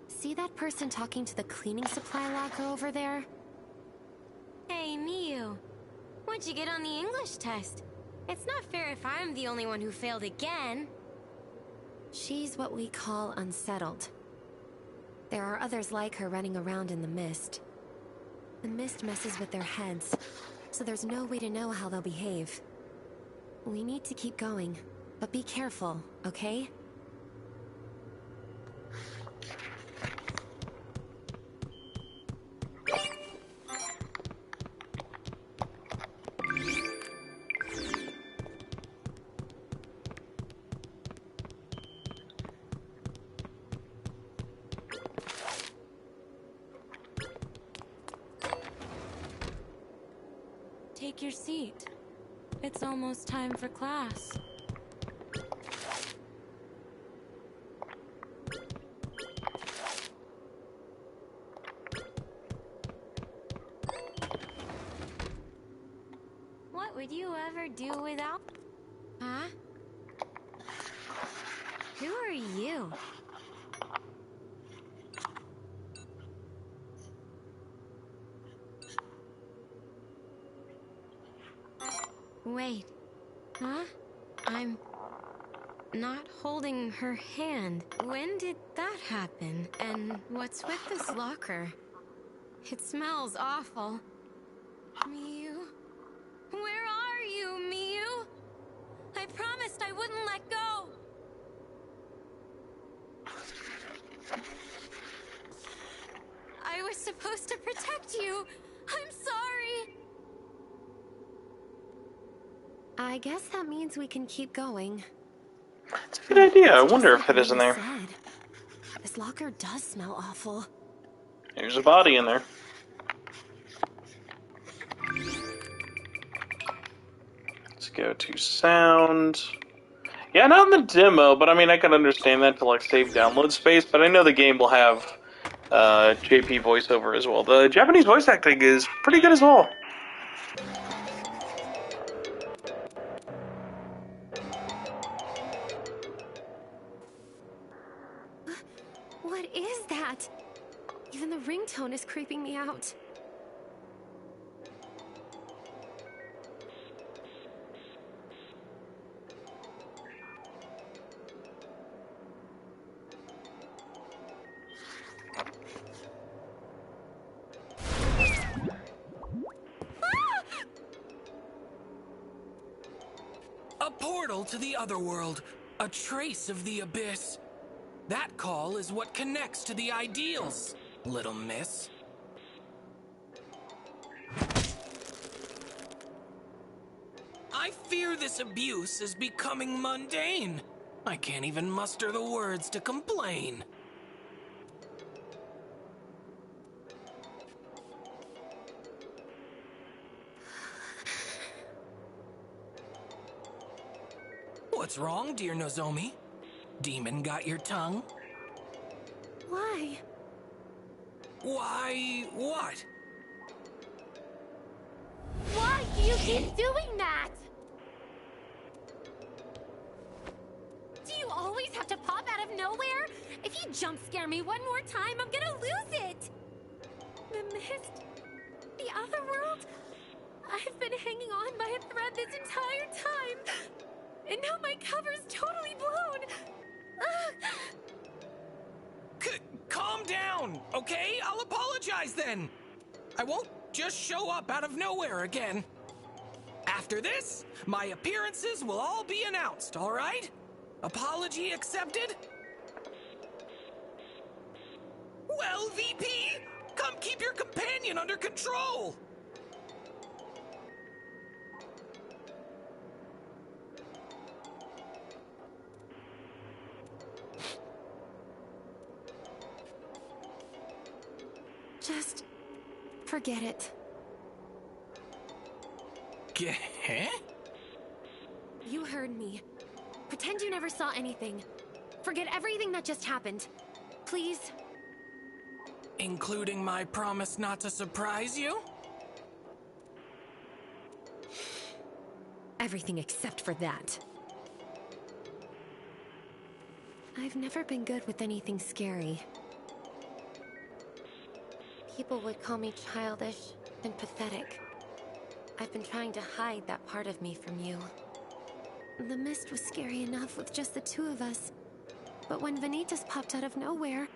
See that person talking to the cleaning supply locker over there? Hey, Miu. What'd you get on the English test? It's not fair if I'm the only one who failed again. She's what we call unsettled. There are others like her running around in the mist. The mist messes with their heads, so there's no way to know how they'll behave. We need to keep going, but be careful, okay? Take your seat. It's almost time for class. What would you ever do without... Huh? Who are you? Wait. Huh? I'm not holding her hand. When did that happen? And what's with this locker? It smells awful. Miu? Where are you, Miu? I promised I wouldn't let go. I was supposed to protect you. I'm sorry. I guess that means we can keep going. It's a good idea. I It's wonder just if it is in Lily there. said. This locker does smell awful. There's a body in there. Let's go to sound. Yeah, not in the demo, but I mean, I can understand that to like save download space, but I know the game will have JP voiceover as well. The Japanese voice acting is pretty good as well. What is that? Even the ringtone is creeping me out. A portal to the otherworld, a trace of the abyss. That call is what connects to the ideals, little miss. I fear this abuse is becoming mundane. I can't even muster the words to complain. What's wrong, dear Nozomi? Demon got your tongue? Why? Why, what? Why do you keep doing that? Do you always have to pop out of nowhere? If you jump scare me one more time, I'm gonna lose it! The mist? The other world? I've been hanging on by a thread this entire time. And now my cover's totally blown. Calm down, okay? I'll apologize then. I won't just show up out of nowhere again. After this, my appearances will all be announced, all right? Apology accepted? Well, VP, come keep your companion under control. Just forget it. You heard me. Pretend you never saw anything. Forget everything that just happened. Please. Including my promise not to surprise you? Everything except for that. I've never been good with anything scary. People would call me childish and pathetic. I've been trying to hide that part of me from you. The mist was scary enough with just the two of us. But when Vanitas popped out of nowhere,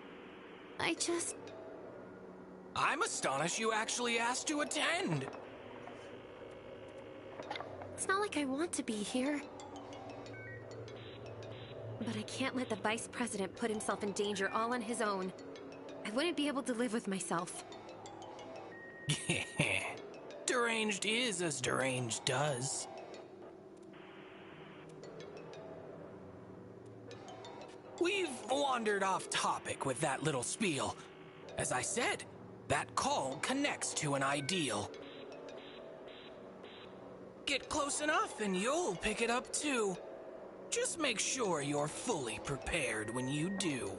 I'm astonished you actually asked to attend. It's not like I want to be here. But I can't let the vice president put himself in danger all on his own. I wouldn't be able to live with myself. Deranged is as deranged does. We've wandered off topic with that little spiel. As I said, that call connects to an ideal. Get close enough and you'll pick it up too. Just make sure you're fully prepared when you do.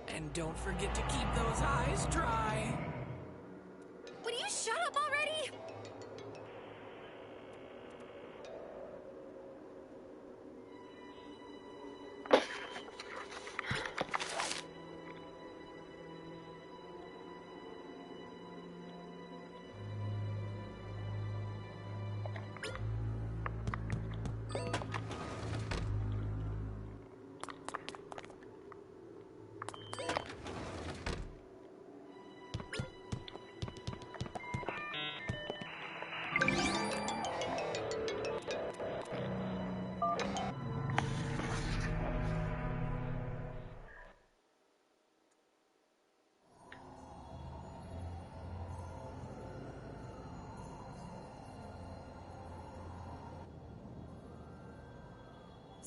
And don't forget to keep those eyes dry. Would you shut up already?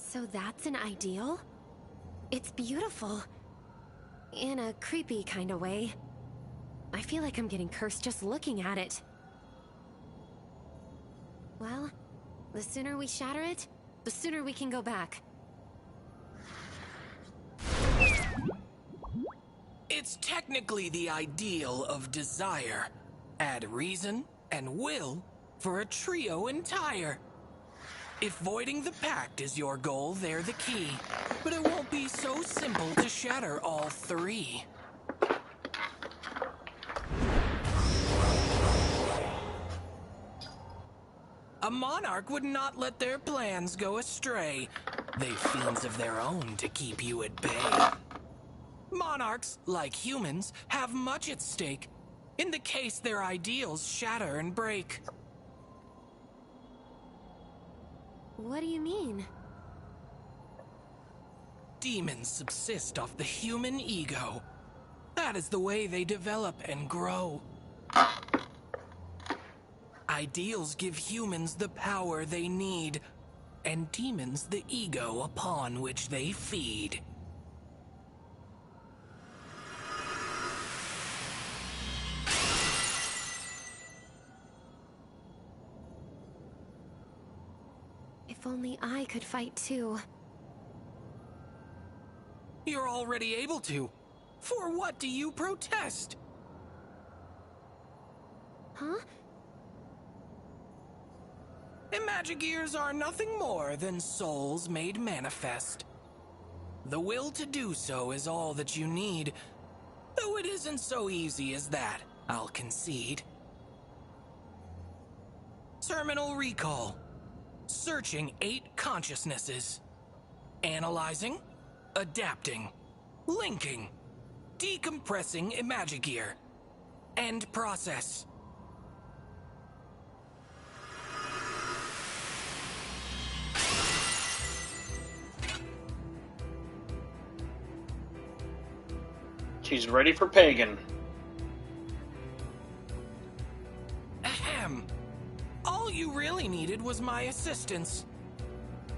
So that's an ideal? It's beautiful. In a creepy kind of way. I feel like I'm getting cursed just looking at it. Well, the sooner we shatter it, the sooner we can go back. It's technically the ideal of desire. Add reason and will for a trio entire. If voiding the pact is your goal, they're the key. But it won't be so simple to shatter all three. A monarch would not let their plans go astray. They've fiends of their own to keep you at bay. Monarchs, like humans, have much at stake, in the case their ideals shatter and break. What do you mean? Demons subsist off the human ego. That is the way they develop and grow. Ideals give humans the power they need, and demons the ego upon which they feed. If only I could fight too. You're already able to. For what do you protest? Huh? Imagigears are nothing more than souls made manifest. The will to do so is all that you need, though it isn't so easy as that. I'll concede. Terminal recall. Searching 8 consciousnesses. Analyzing. Adapting. Linking. Decompressing Imagigear. End process. She's ready for Pagan. Ahem. All you really needed was my assistance.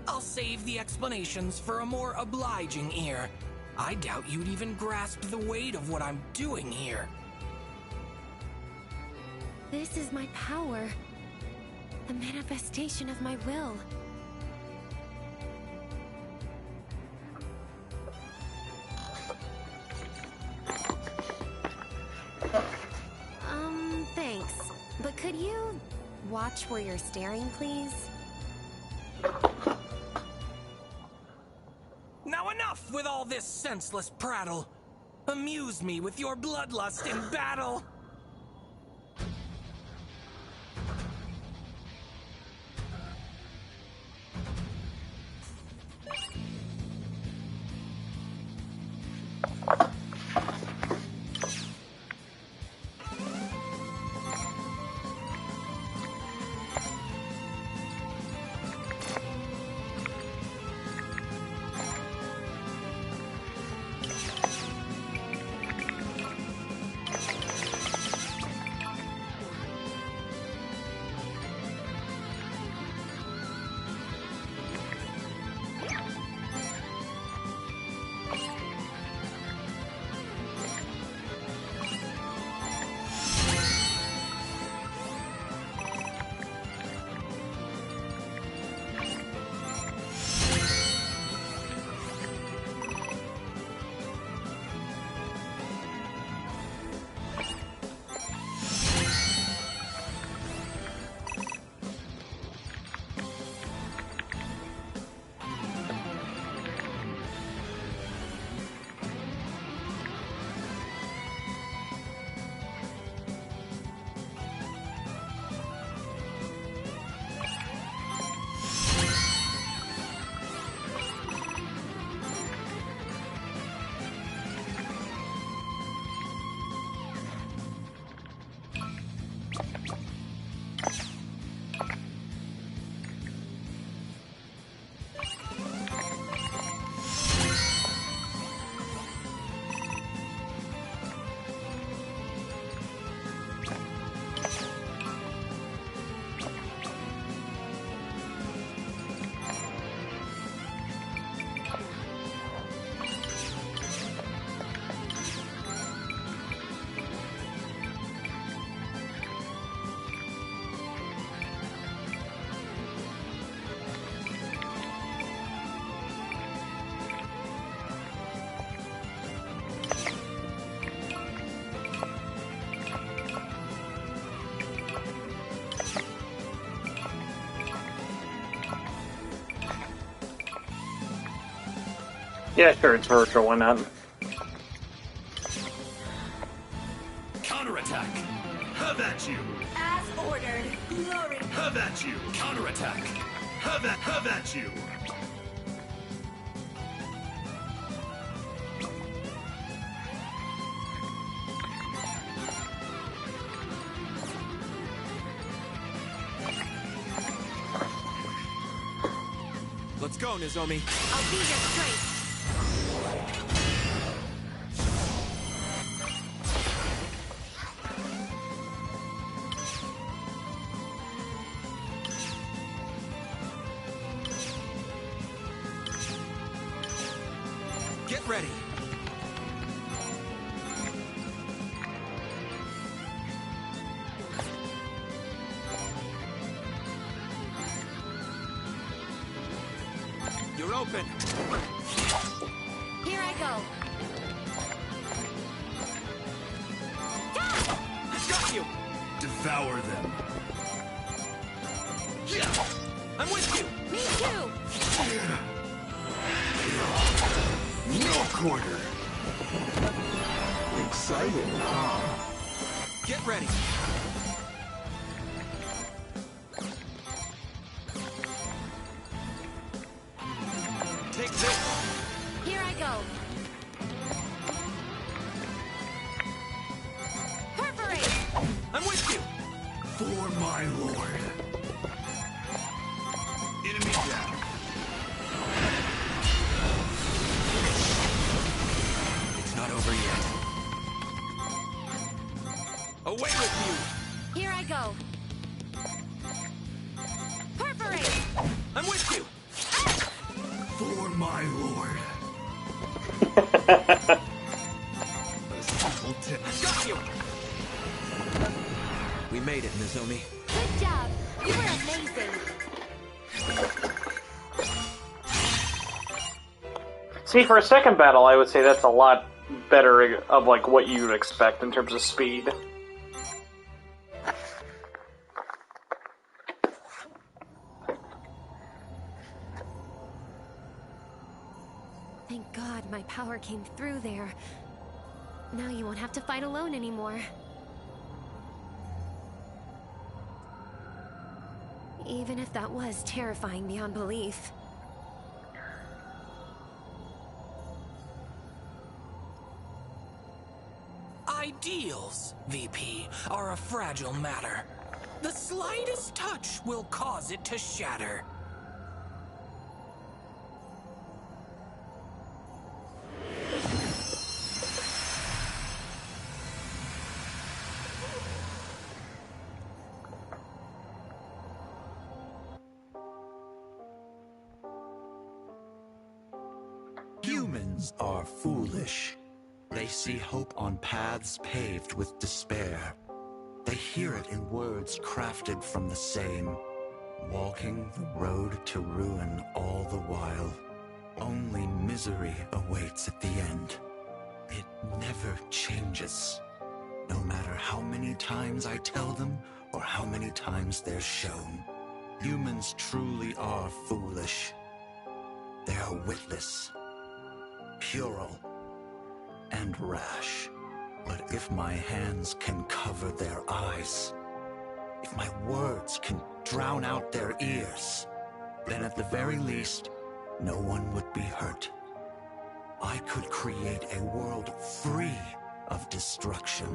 I'll save the explanations for a more obliging ear. I doubt you'd even grasp the weight of what I'm doing here. This is my power. The manifestation of my will. Thanks. But could you watch where you're staring, please? Now enough with all this senseless prattle. Amuse me with your bloodlust in battle. Yeah, sure, it's virtual, why not? Counterattack! Have at you! As ordered. Glory. Have at you! Counterattack! Have at you! Let's go, Nozomi. I'll be your strength. Get ready. You're open. Here I go. Got you. Devour them. Yeah. I'm with you. Me too. No quarter. Excited, huh? Get ready. Take this. Here I go. Perforate! I'm with you. For my lord. Enemy down. It's not over yet. Away with you. Here I go. Perforate! I'm with you. For my lord. Got you. We made it, Nozomi. Good job. You were amazing. See, for a second battle, I would say that's a lot better of like what you would expect in terms of speed. Thank God my power came through there. Now you won't have to fight alone anymore. Even if that was terrifying beyond belief. Ideals, VP, are a fragile matter. The slightest touch will cause it to shatter. Humans are foolish. They see hope on paths paved with despair. They hear it in words crafted from the same. Walking the road to ruin all the while. Only misery awaits at the end. It never changes. No matter how many times I tell them, or how many times they're shown. Humans truly are foolish. They are witless, puerile, and rash. But if my hands can cover their eyes, if my words can drown out their ears, then at the very least, no one would be hurt. I could create a world free of destruction.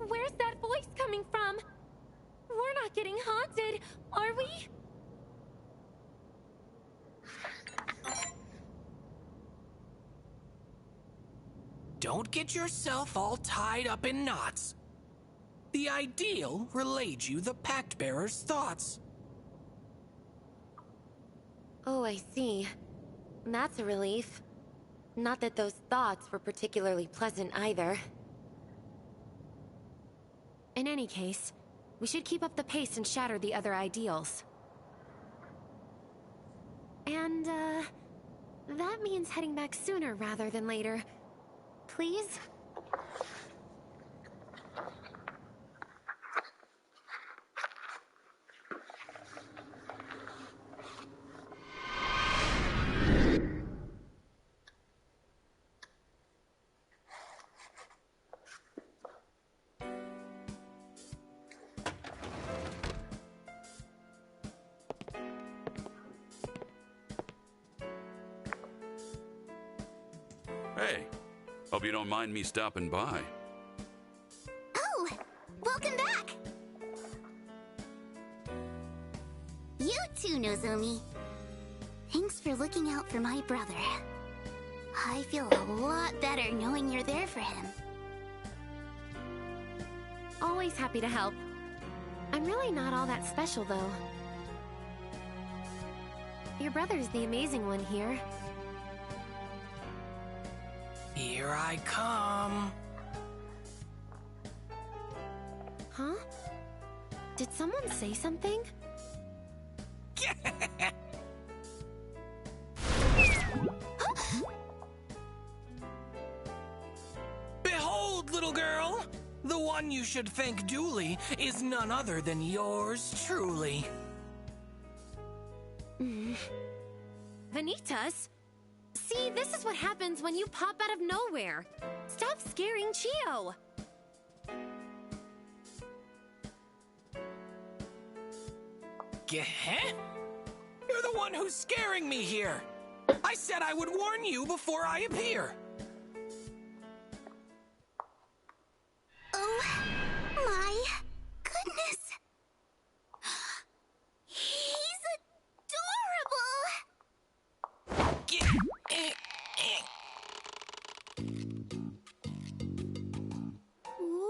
Where's that voice coming from? We're not getting haunted, are we? Don't get yourself all tied up in knots. The ideal relayed you the Pact Bearer's thoughts. Oh, I see. That's a relief. Not that those thoughts were particularly pleasant either. In any case, we should keep up the pace and shatter the other ideals. And, that means heading back sooner rather than later. Please? Hey, hope you don't mind me stopping by. Oh, welcome back! You too, Nozomi. Thanks for looking out for my brother. I feel a lot better knowing you're there for him. Always happy to help. I'm really not all that special, though. Your brother's the amazing one here. Here I come. Huh? Did someone say something? Behold, little girl! The one you should thank duly is none other than yours truly. Vanitas? See, this is what happens when you pop out of nowhere. Stop scaring Chio. Geh? You're the one who's scaring me here. I said I would warn you before I appear. Oh my goodness. He's adorable.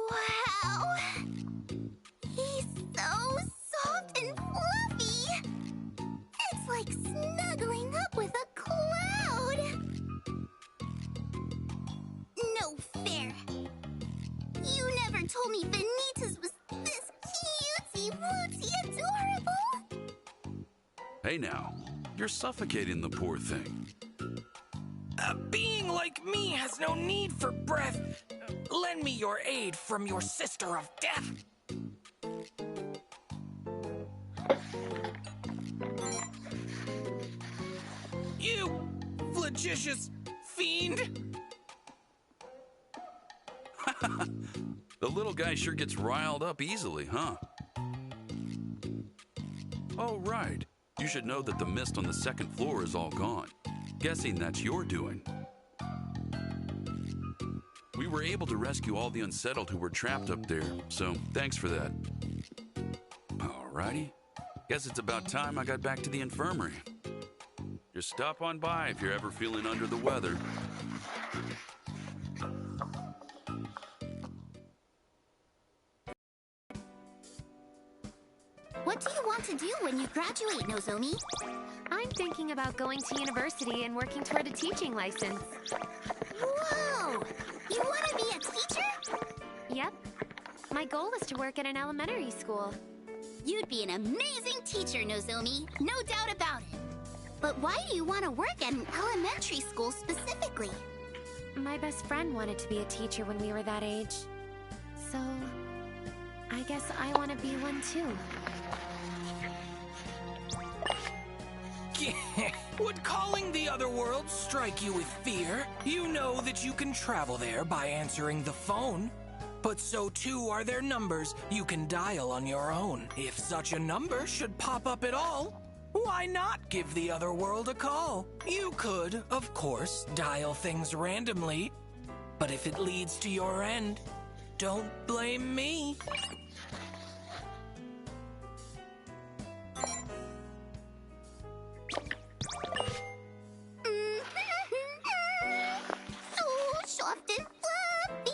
Wow. He's so soft and fluffy. It's like snuggling up with a cloud. No fair. You never told me Vanitas was this cutesy-wootsy adorable. Hey now, you're suffocating the poor thing. A being like me has no need for breath. Lend me your aid from your sister of death. You flagitious fiend! The little guy sure gets riled up easily, huh? Oh, right. You should know that the mist on the second floor is all gone. Guessing that's your doing. We were able to rescue all the Unsettled who were trapped up there, so thanks for that. Alrighty. Guess it's about time I got back to the infirmary. Just stop on by if you're ever feeling under the weather. What do you want to do when you graduate, Nozomi? I'm thinking about going to university and working toward a teaching license. Whoa! You want to be a teacher? Yep. My goal is to work at an elementary school. You'd be an amazing teacher, Nozomi. No doubt about it. But why do you want to work at an elementary school specifically? My best friend wanted to be a teacher when we were that age. So, I guess I want to be one too. Would calling the other world strike you with fear? You know that you can travel there by answering the phone. But so too are there numbers you can dial on your own. If such a number should pop up at all, why not give the other world a call? You could, of course, dial things randomly. But if it leads to your end, don't blame me. So soft and fluffy.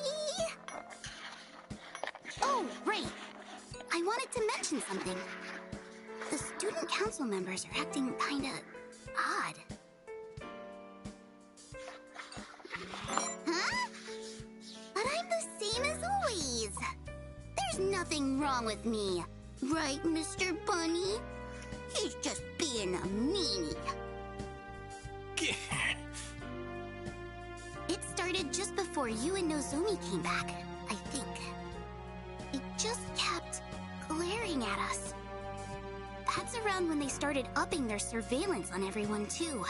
Oh, right. I wanted to mention something. The student council members are acting kinda odd. Huh? But I'm the same as always. There's nothing wrong with me. Right, Mr. Bunny? He's just being a meanie. It started just before you and Nozomi came back, I think. It just kept glaring at us. That's around when they started upping their surveillance on everyone, too.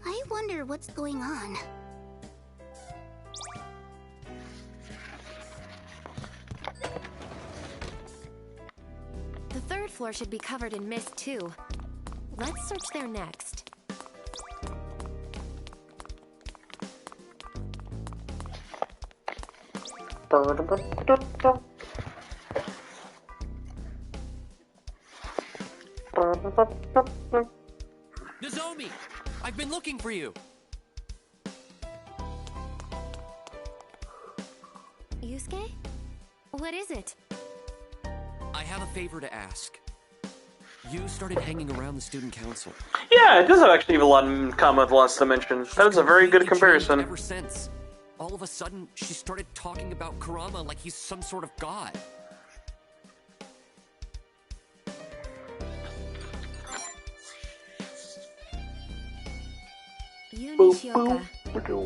I wonder what's going on. The third floor should be covered in mist too. Let's search there next. Nozomi! I've been looking for you! Yusuke? What is it? I have a favor to ask. You started hanging around the student council. Yeah, it does actually have a lot in common with Lost Dimension. That is a very good comparison. Ever since, all of a sudden, she started talking about Kurama like he's some sort of god. Nishioka.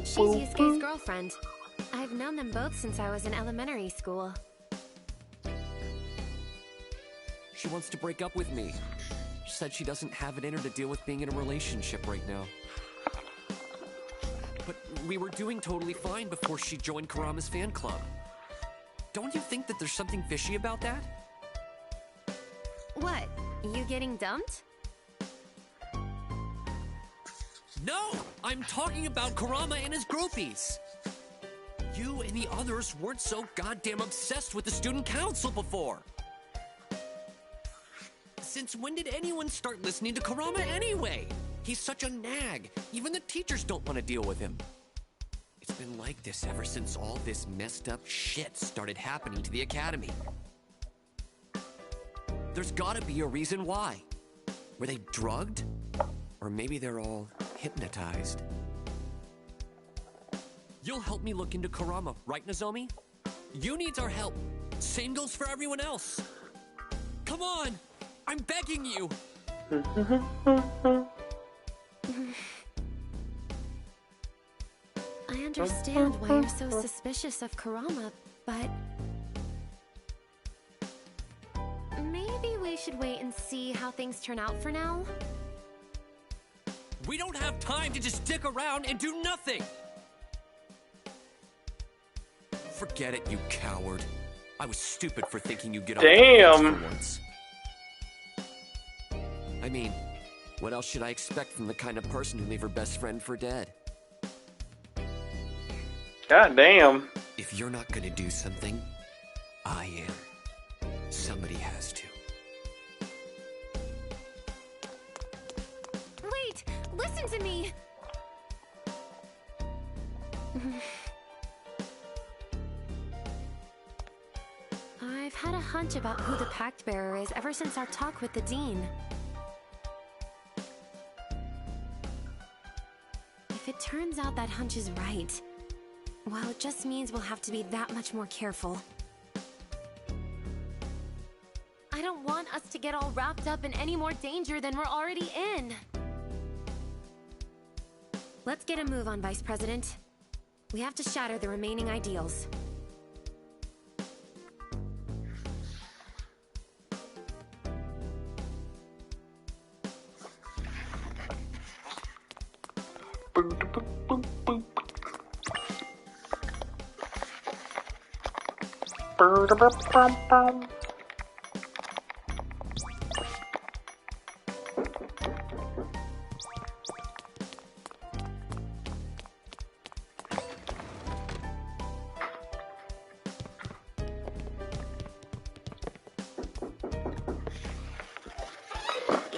She's Yusuke's girlfriend. I've known them both since I was in elementary school. She wants to break up with me. said she doesn't have it in her to deal with being in a relationship right now. But we were doing totally fine before she joined Kurama's fan club. Don't you think that there's something fishy about that? What? You getting dumped? No! I'm talking about Kurama and his groupies! You and the others weren't so goddamn obsessed with the student council before! Since when did anyone start listening to Kurama anyway? He's such a nag. Even the teachers don't want to deal with him. It's been like this ever since all this messed up shit started happening to the academy. There's gotta be a reason why. Were they drugged? Or maybe they're all hypnotized. You'll help me look into Kurama, right, Nozomi? You needs our help. Same goes for everyone else. Come on! I'm begging you! I understand why you're so suspicious of Kurama, but... maybe we should wait and see how things turn out for now? We don't have time to just stick around and do nothing! Forget it, you coward. I was stupid for thinking you'd get off the for once. I mean, what else should I expect from the kind of person who leave her best friend for dead? God damn. If you're not gonna do something, I am. Somebody has to. Wait! Listen to me! I've had a hunch about who the Pact Bearer is ever since our talk with the Dean. If it turns out that hunch is right, well, it just means we'll have to be that much more careful. I don't want us to get all wrapped up in any more danger than we're already in. Let's get a move on, Vice President. We have to shatter the remaining ideals.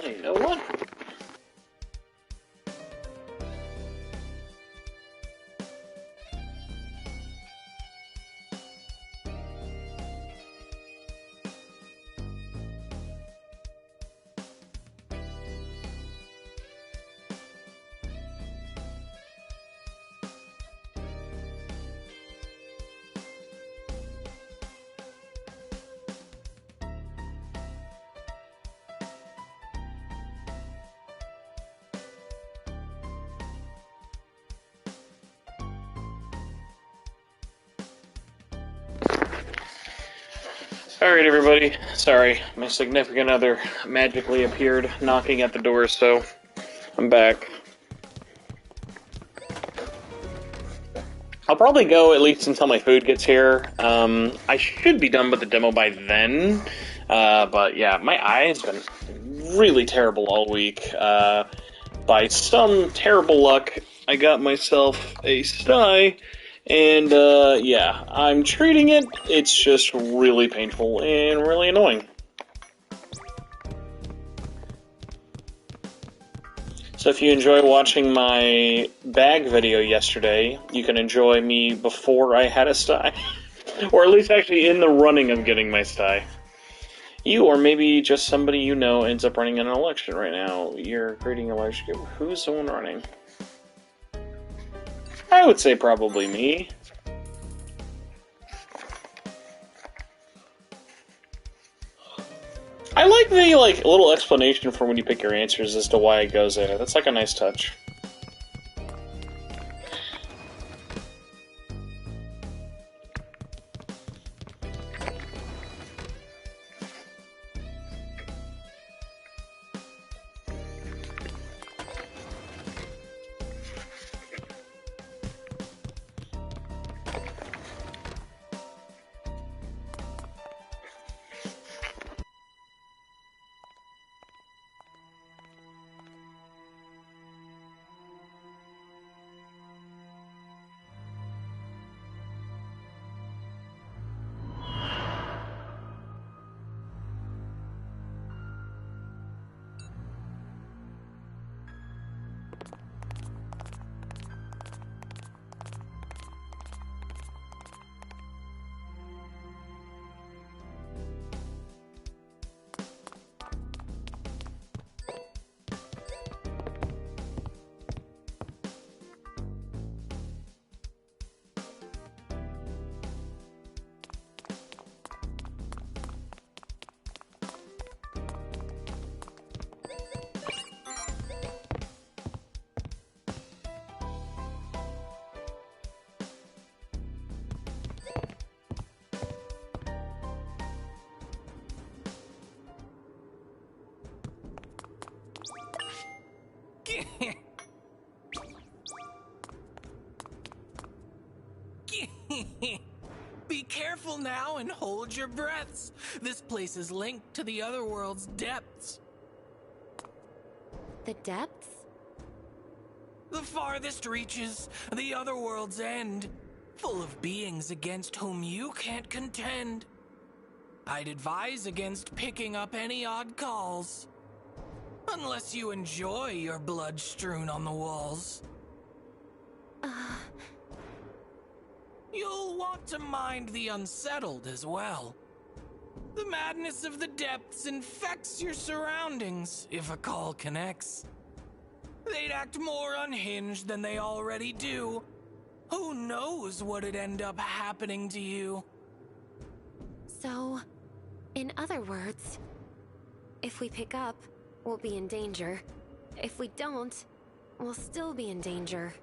You know what? Alright, everybody. Sorry, my significant other magically appeared knocking at the door, so I'm back. I'll probably go at least until my food gets here. I should be done with the demo by then, but yeah, my eye's been really terrible all week. By some terrible luck, I got myself a sty. And, yeah, I'm treating it. It's just really painful and really annoying. So if you enjoy watching my bag video yesterday, you can enjoy me before I had a sty. Or at least actually in the running of getting my sty. You, or maybe just somebody you know, ends up running an election right now. You're creating a large group. Who's the one running? I would say probably me. I like the little explanation for when you pick your answers as to why it goes there. That's like a nice touch. Be careful now and hold your breaths. This place is linked to the other world's depths. The depths? The farthest reaches, the other world's end, full of beings against whom you can't contend. I'd advise against picking up any odd calls, unless you enjoy your blood strewn on the walls. You'll want to mind the Unsettled as well. The madness of the depths infects your surroundings if a call connects. They'd act more unhinged than they already do. Who knows what'd end up happening to you? So, in other words, if we pick up, we'll be in danger. If we don't, we'll still be in danger.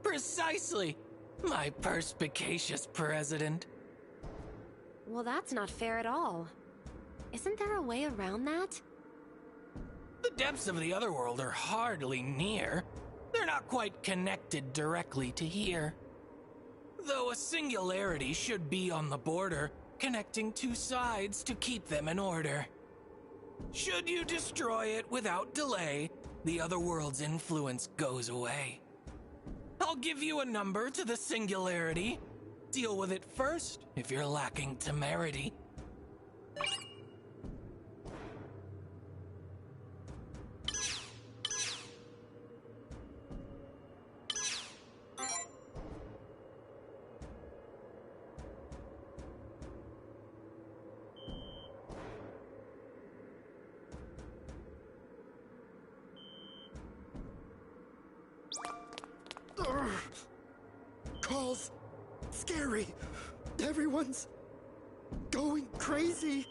Precisely, my perspicacious president. Well, that's not fair at all. Isn't there a way around that? The depths of the other world are hardly near. They're not quite connected directly to here. Though a singularity should be on the border, connecting two sides to keep them in order. Should you destroy it without delay, the other world's influence goes away. I'll give you a number to the singularity. Deal with it first if you're lacking temerity. Calls. Scary. Everyone's going crazy.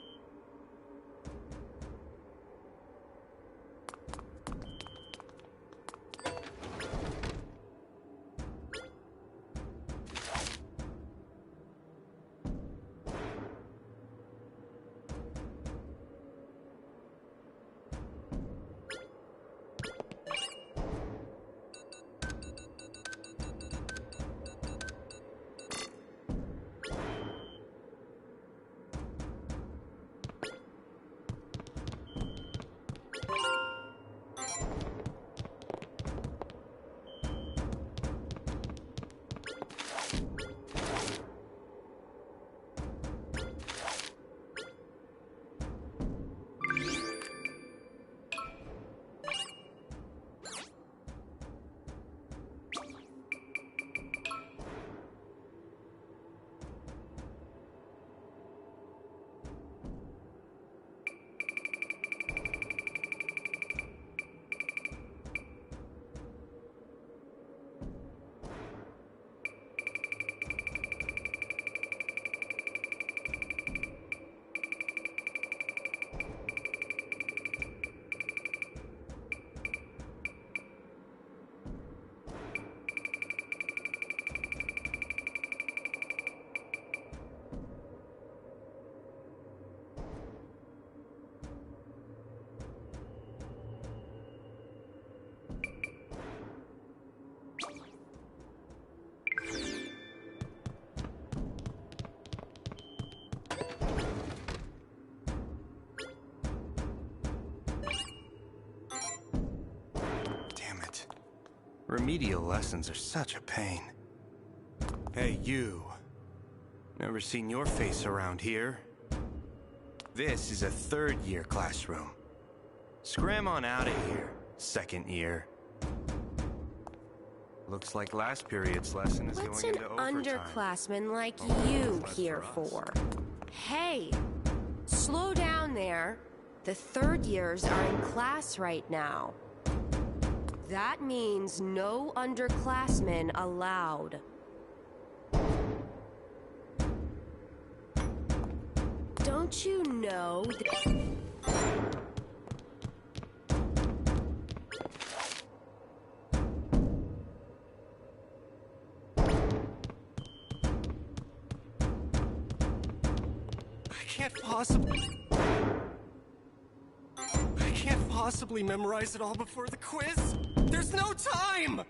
Remedial lessons are such a pain. Hey, you. Never seen your face around here. This is a third-year classroom. Scram on out of here, second year. Looks like last period's lesson is What's going into overtime. What's an underclassman like you here for? Hey, slow down there. The third years are in class right now. That means no underclassmen allowed. Don't you know I can't possibly memorize it all before the quiz. There's no time!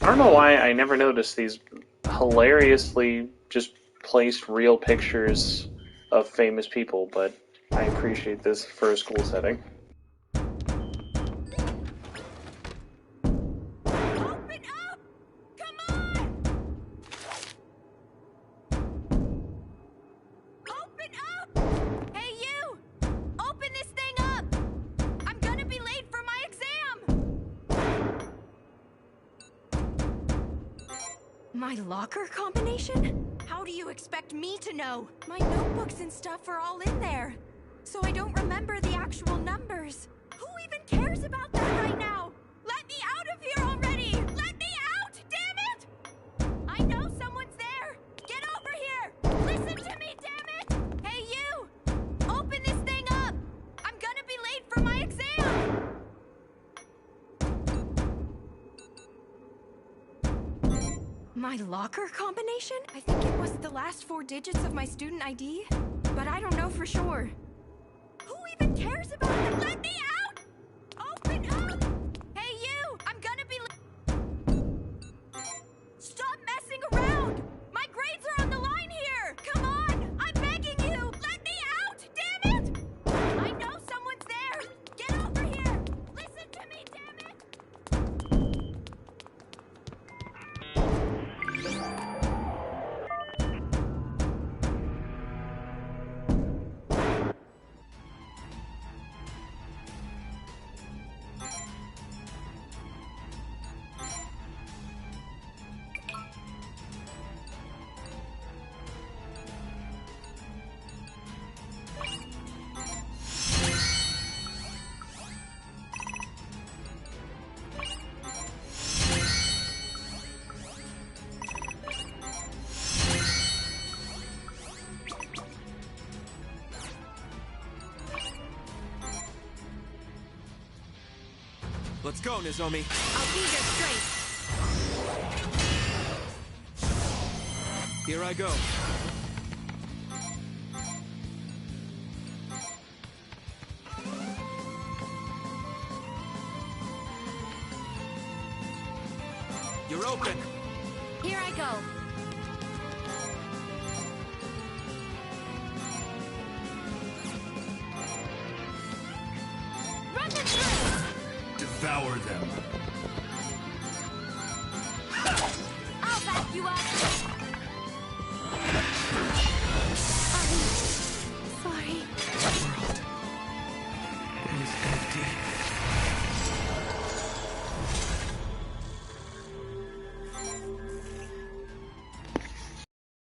I don't know why I never noticed these hilariously just placed real pictures of famous people, but I appreciate this for a school setting. My locker combination? How do you expect me to know? My notebooks and stuff are all in there. So I don't remember the actual numbers. Who even cares about that right now? Let me out of here already! Let me out! Damn it! I know someone's there! Get over here! Listen to me, damn it! Hey, you! Open this thing up! I'm gonna be late for my exam! My locker combination? I think it was the last 4 digits of my student ID, but I don't know for sure. Who even cares about that? Let me out! Open up! Hey, you! I'm gonna be Stop messing around! My grades are on the line here! Come on! I'm begging you! Let me out! Damn it! I know someone's there! Get over here! Listen to me, damn it! Let's go, Nozomi. I'll be your strength. Here I go. You're open. Here I go. Run them through! Devour them. I'll back you up. Sorry. The world is empty.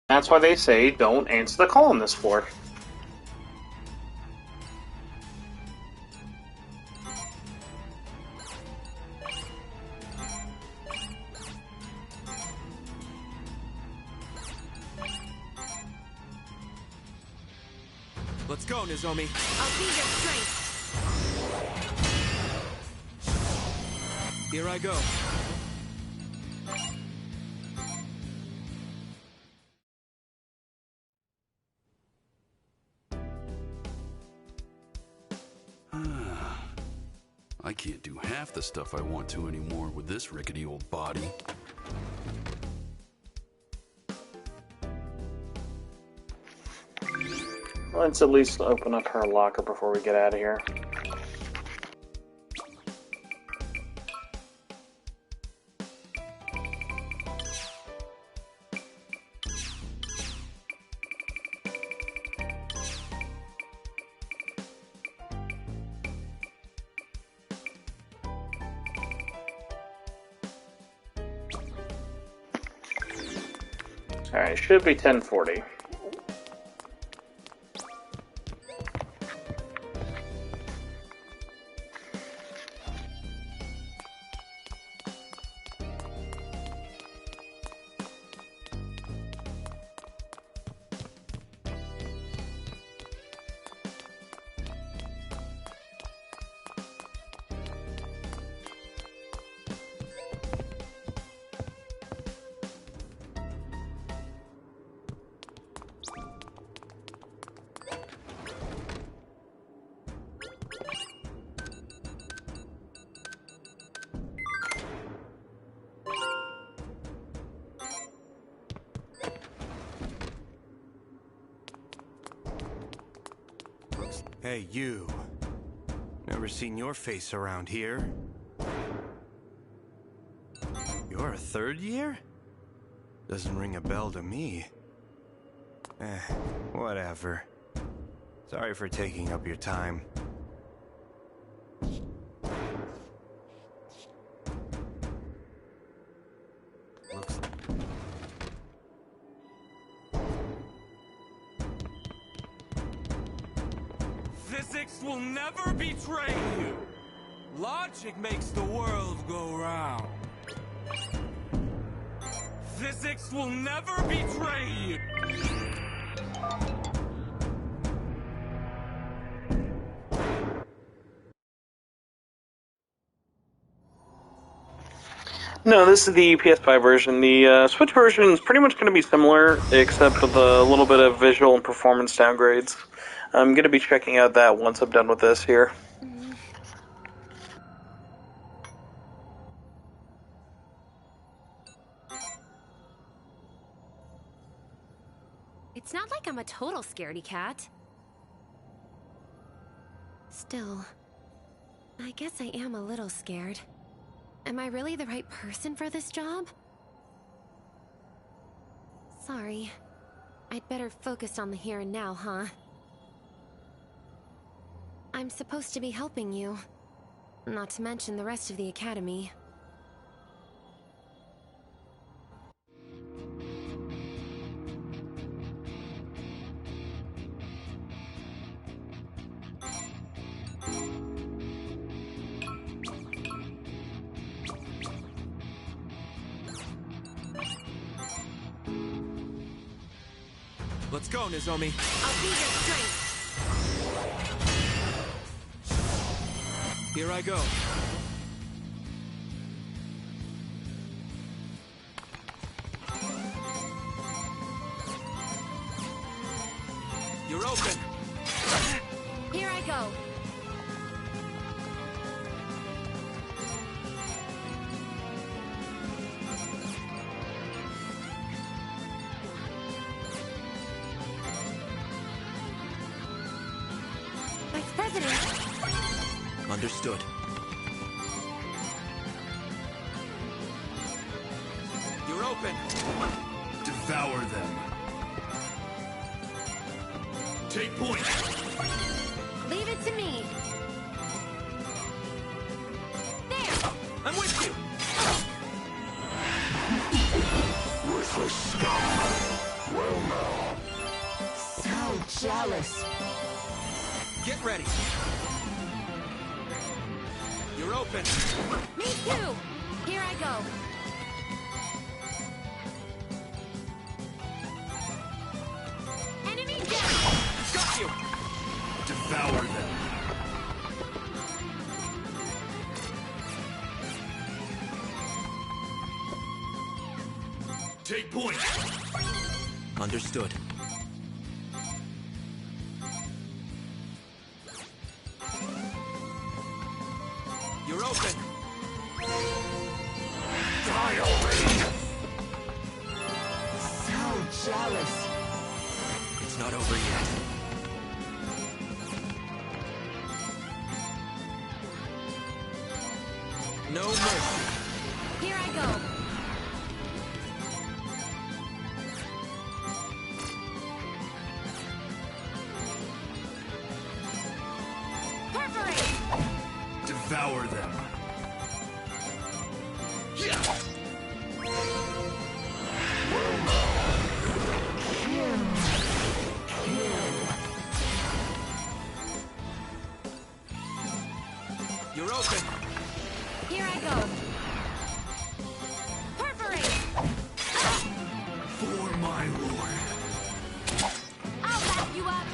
That's why they say don't answer the call on this floor. Let's go, Nozomi. I'll be your strength. Here I go. I can't do half the stuff I want to anymore with this rickety old body. Let's at least open up her locker before we get out of here. Alright, should be 1040. Hey, you. Never seen your face around here. You're a third year? Doesn't ring a bell to me. Whatever. Sorry for taking up your time. Physics will never betray you. Logic makes the world go round. Physics will never betray you. No, this is the PS5 version. The Switch version is pretty much going to be similar, except with a little bit of visual and performance downgrades. I'm going to be checking out that once I'm done with this here. It's not like I'm a total scaredy cat. Still, I guess I am a little scared. Am I really the right person for this job? Sorry. I'd better focus on the here and now, huh? I'm supposed to be helping you. Not to mention the rest of the academy. Let's go, Nozomi. I'll be your strength. Here I go. You're open. Here I go. Vice President. Understood. You're open. Devour them. Take point. Leave it to me. There. I'm with you. Worthless scum. Well now. So jealous. Get ready. You're open. Me too. Here I go. Enemy down. Got you. Devour them. Take point. Understood. You're open. Die already. So jealous. It's not over yet. No mercy. Here I go. Perforate. Devour them. You're open. Here I go. Perforate. For my lord. I'll back you up.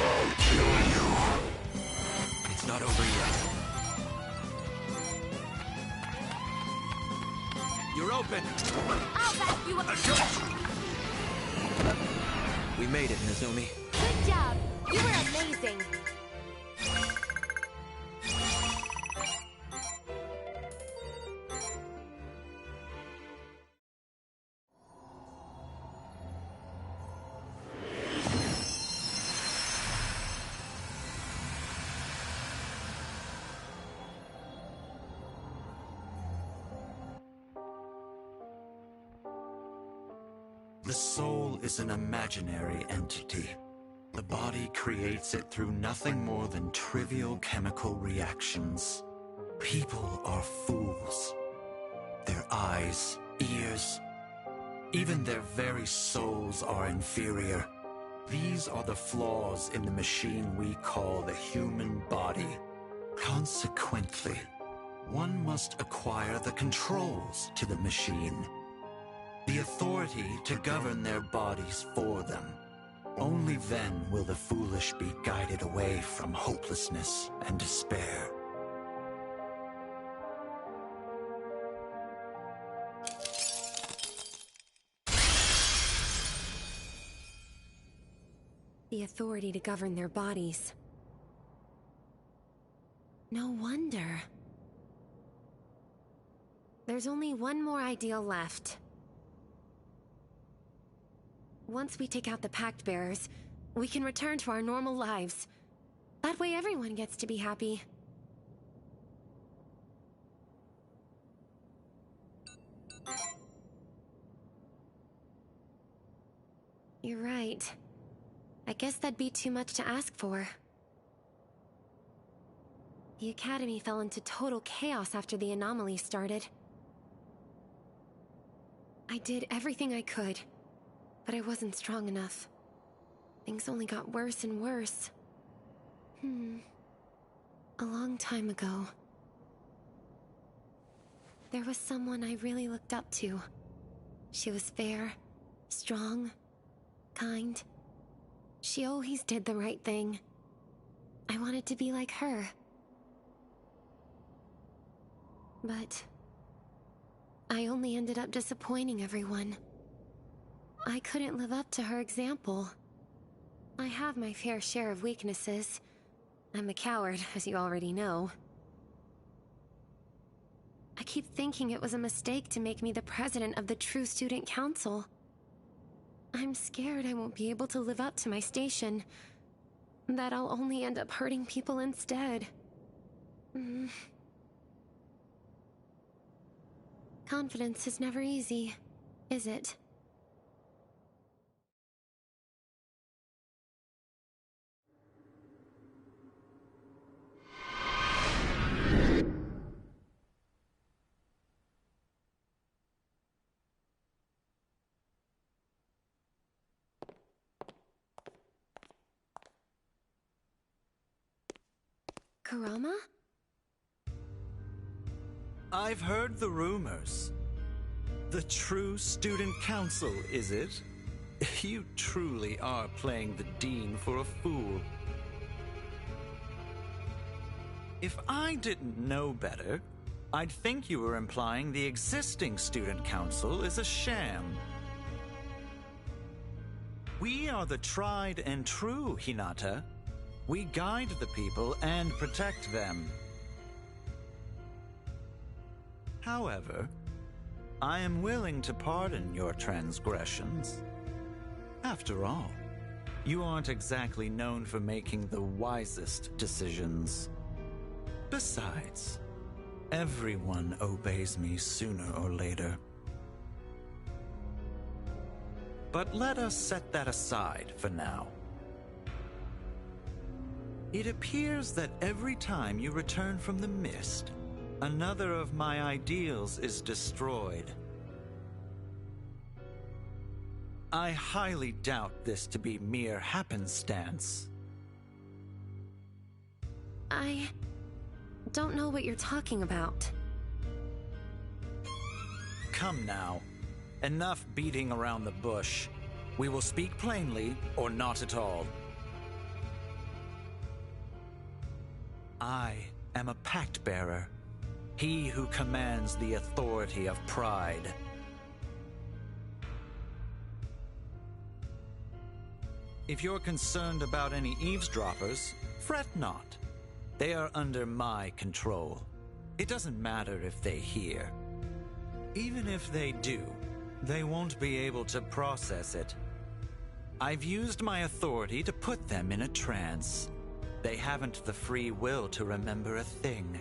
I'll kill you. It's not over yet. You're open. I'll back you up. We made it, Nozomi. Good job. You were amazing. The soul is an imaginary entity. The body creates it through nothing more than trivial chemical reactions. People are fools. Their eyes, ears, even their very souls are inferior. These are the flaws in the machine we call the human body. Consequently, one must acquire the controls to the machine, the authority to govern their bodies for them. Only then will the foolish be guided away from hopelessness and despair. The authority to govern their bodies. No wonder. There's only one more ideal left. Once we take out the Pact Bearers, we can return to our normal lives. That way everyone gets to be happy. You're right. I guess that'd be too much to ask for. The Academy fell into total chaos after the anomaly started. I did everything I could, but I wasn't strong enough. Things only got worse and worse. A long time ago, there was someone I really looked up to. She was fair, strong, kind. She always did the right thing. I wanted to be like her. But I only ended up disappointing everyone. I couldn't live up to her example. I have my fair share of weaknesses. I'm a coward, as you already know. I keep thinking it was a mistake to make me the president of the True Student Council. I'm scared I won't be able to live up to my station. That I'll only end up hurting people instead. Confidence is never easy, is it? Kurama? I've heard the rumors. The True Student Council, is it? You truly are playing the Dean for a fool. If I didn't know better, I'd think you were implying the existing Student Council is a sham. We are the tried and true, Hinata. We guide the people and protect them. However, I am willing to pardon your transgressions. After all, you aren't exactly known for making the wisest decisions. Besides, everyone obeys me sooner or later. But let us set that aside for now. It appears that every time you return from the mist, another of my ideals is destroyed. I highly doubt this to be mere happenstance. I don't know what you're talking about. Come now. Enough beating around the bush. We will speak plainly or not at all. I am a pact bearer. He who commands the authority of pride. If you're concerned about any eavesdroppers, fret not. They are under my control. It doesn't matter if they hear. Even if they do, they won't be able to process it. I've used my authority to put them in a trance. They haven't the free will to remember a thing.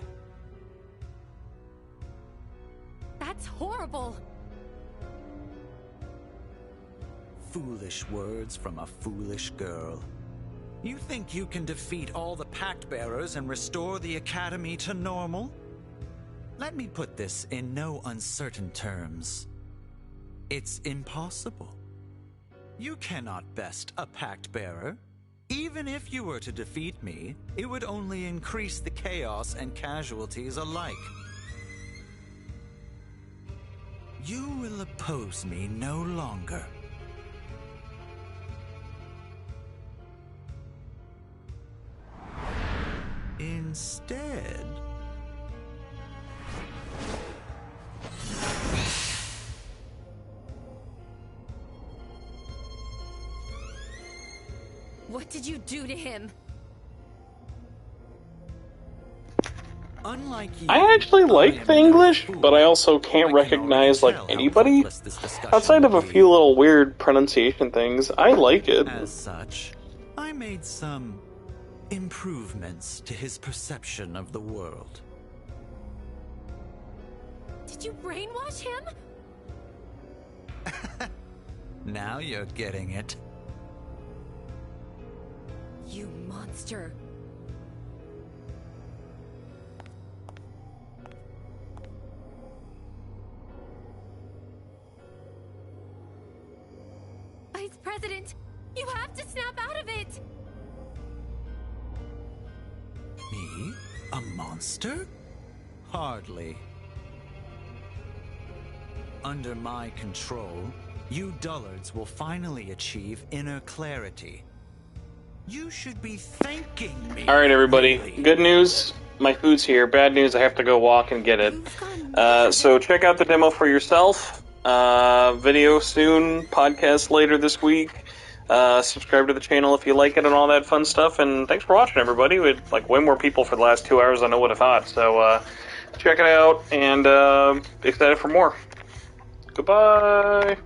That's horrible! Foolish words from a foolish girl. You think you can defeat all the pact bearers and restore the Academy to normal? Let me put this in no uncertain terms. It's impossible. You cannot best a pact bearer. Even if you were to defeat me, it would only increase the chaos and casualties alike. You will oppose me no longer. Instead... What did you do to him? Unlike you, I actually like the English, but I also can't recognize like anybody outside of a few little weird pronunciation things. I like it. As such, I made some improvements to his perception of the world. Did you brainwash him? Now you're getting it. You monster. Vice President, you have to snap out of it! Me? A monster? Hardly. Under my control, you dullards will finally achieve inner clarity. You should be thanking me. Alright, everybody. Really. Good news, my food's here. Bad news, I have to go walk and get it. So check out the demo for yourself. Video soon, podcast later this week. Subscribe to the channel if you like it and all that fun stuff. And thanks for watching, everybody. We had like way more people for the last 2 hours than I would have thought. So check it out and excited for more. Goodbye.